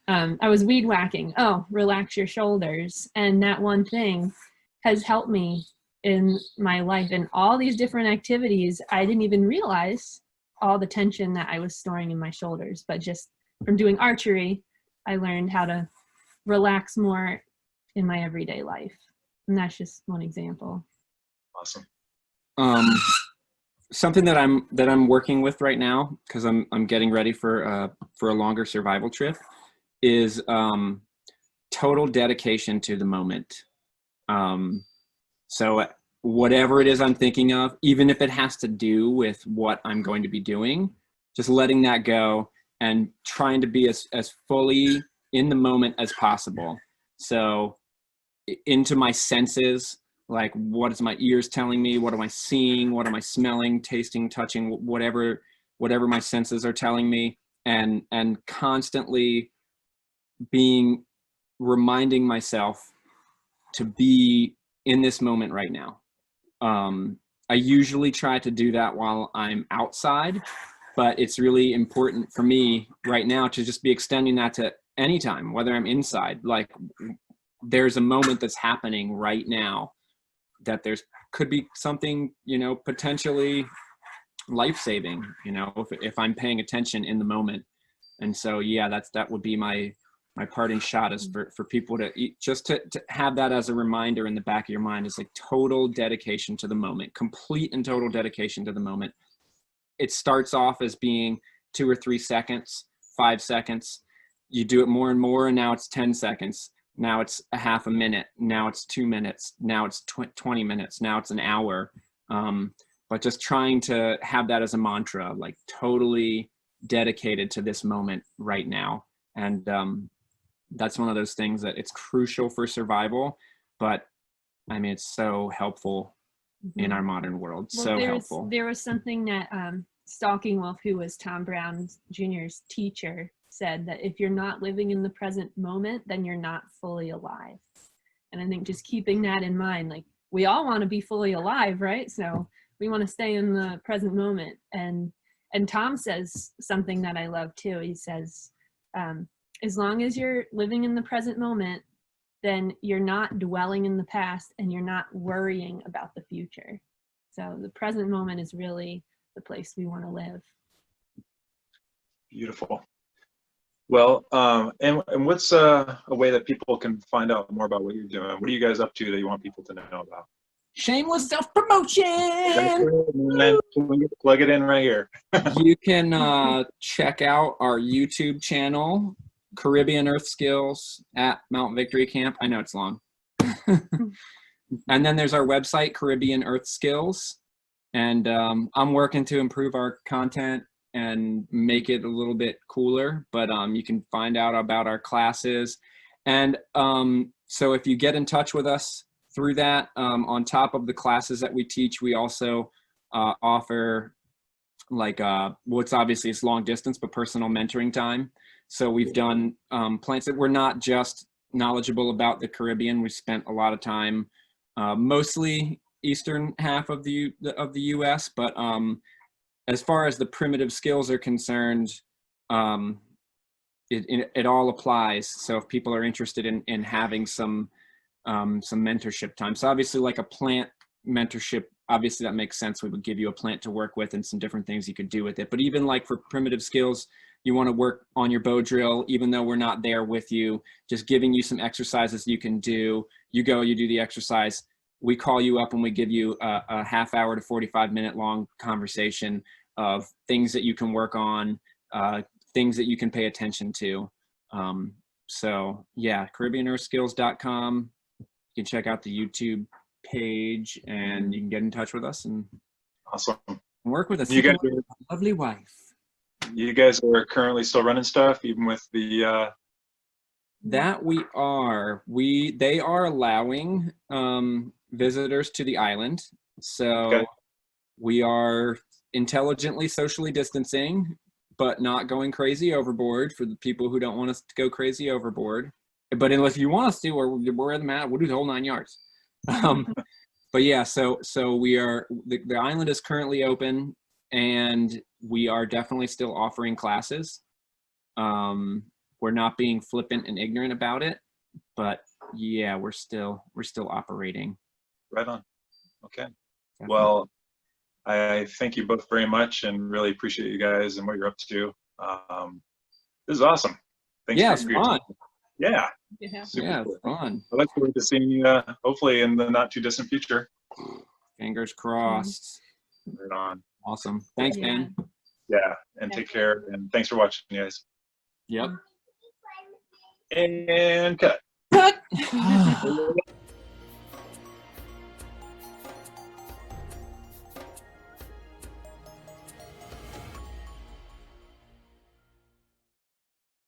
I was weed whacking. Oh, relax your shoulders. And that one thing has helped me in my life. And all these different activities, I didn't even realize all the tension that I was storing in my shoulders. But just from doing archery, I learned how to relax more in my everyday life. And that's just one example. Awesome. Something that I'm working with right now, because I'm getting ready for a longer survival trip, is total dedication to the moment. So whatever it is I'm thinking of, even if it has to do with what I'm going to be doing, just letting that go and trying to be as fully in the moment as possible. So into my senses, like what is my ears telling me, what am I seeing, what am I smelling, tasting, touching, whatever my senses are telling me, and constantly reminding myself to be in this moment right now. I usually try to do that while I'm outside, but it's really important for me right now to just be extending that to anytime, whether I'm inside. Like there's a moment that's happening right now that could be something, potentially life-saving, if I'm paying attention in the moment. And so, yeah, that would be my parting shot, is for people to have that as a reminder in the back of your mind. Is like total dedication to the moment, complete and total dedication to the moment. It starts off as being 2 or 3 seconds, 5 seconds. You do it more and more, and now it's 10 seconds. Now it's a half a minute. Now it's 2 minutes. Now it's 20 minutes. Now it's an hour. But just trying to have that as a mantra, like totally dedicated to this moment right now. And that's one of those things that it's crucial for survival, but I mean, it's so helpful in our modern world. Well, so helpful. There was something that Stalking Wolf, who was Tom Brown Jr.'s teacher, said, that if you're not living in the present moment, then you're not fully alive. And I think just keeping that in mind, like we all want to be fully alive, right? So we want to stay in the present moment. And Tom says something that I love too. He says, as long as you're living in the present moment, then you're not dwelling in the past and you're not worrying about the future. So the present moment is really the place we want to live. Beautiful. Well, and what's a way that people can find out more about what you're doing? What are you guys up to that you want people to know about? Shameless self-promotion. Plug it in right here. You can check out our YouTube channel, Caribbean Earth Skills at Mount Victory Camp. I know it's long. And then there's our website, Caribbean Earth Skills. And I'm working to improve our content and make it a little bit cooler, but you can find out about our classes. And so if you get in touch with us through that, on top of the classes that we teach, we also offer like what's obviously it's long distance, but personal mentoring time. So we've done plans that we're not just knowledgeable about the Caribbean. We spent a lot of time, mostly eastern half of the U.S., but as far as the primitive skills are concerned, it all applies. So if people are interested in having some mentorship time, so obviously like a plant mentorship, obviously that makes sense. We would give you a plant to work with and some different things you could do with it. But even like for primitive skills, you want to work on your bow drill, even though we're not there with you, just giving you some exercises you can do. You go, you do the exercise. We call you up and we give you a half hour to 45-minute long conversation of things that you can work on, things that you can pay attention to. So yeah, CaribbeanEarthSkills.com. You can check out the YouTube page and you can get in touch with us and awesome work with us. You guys are a lovely wife. You guys are currently still running stuff, even with the that we are. They are allowing visitors to the island. So okay. We are intelligently socially distancing, but not going crazy overboard for the people who don't want us to go crazy overboard. But unless you want us to, or we're at the mat, we'll do the whole 9 yards. But yeah, so we are, the island is currently open, and we are definitely still offering classes. We're not being flippant and ignorant about it, but yeah, we're still operating. Right on. Okay. Definitely. Well, I thank you both very much and really appreciate you guys and what you're up to. This is awesome. Thanks Yeah, for it's your fun. time. Yeah. Yeah. Super Yeah, cool. it's fun. I look forward to seeing you hopefully in the not too distant future. Fingers crossed. Right on. Awesome. Thanks, Yeah. Ben. Yeah. And take care. And thanks for watching, guys. Yep. And cut. Cut.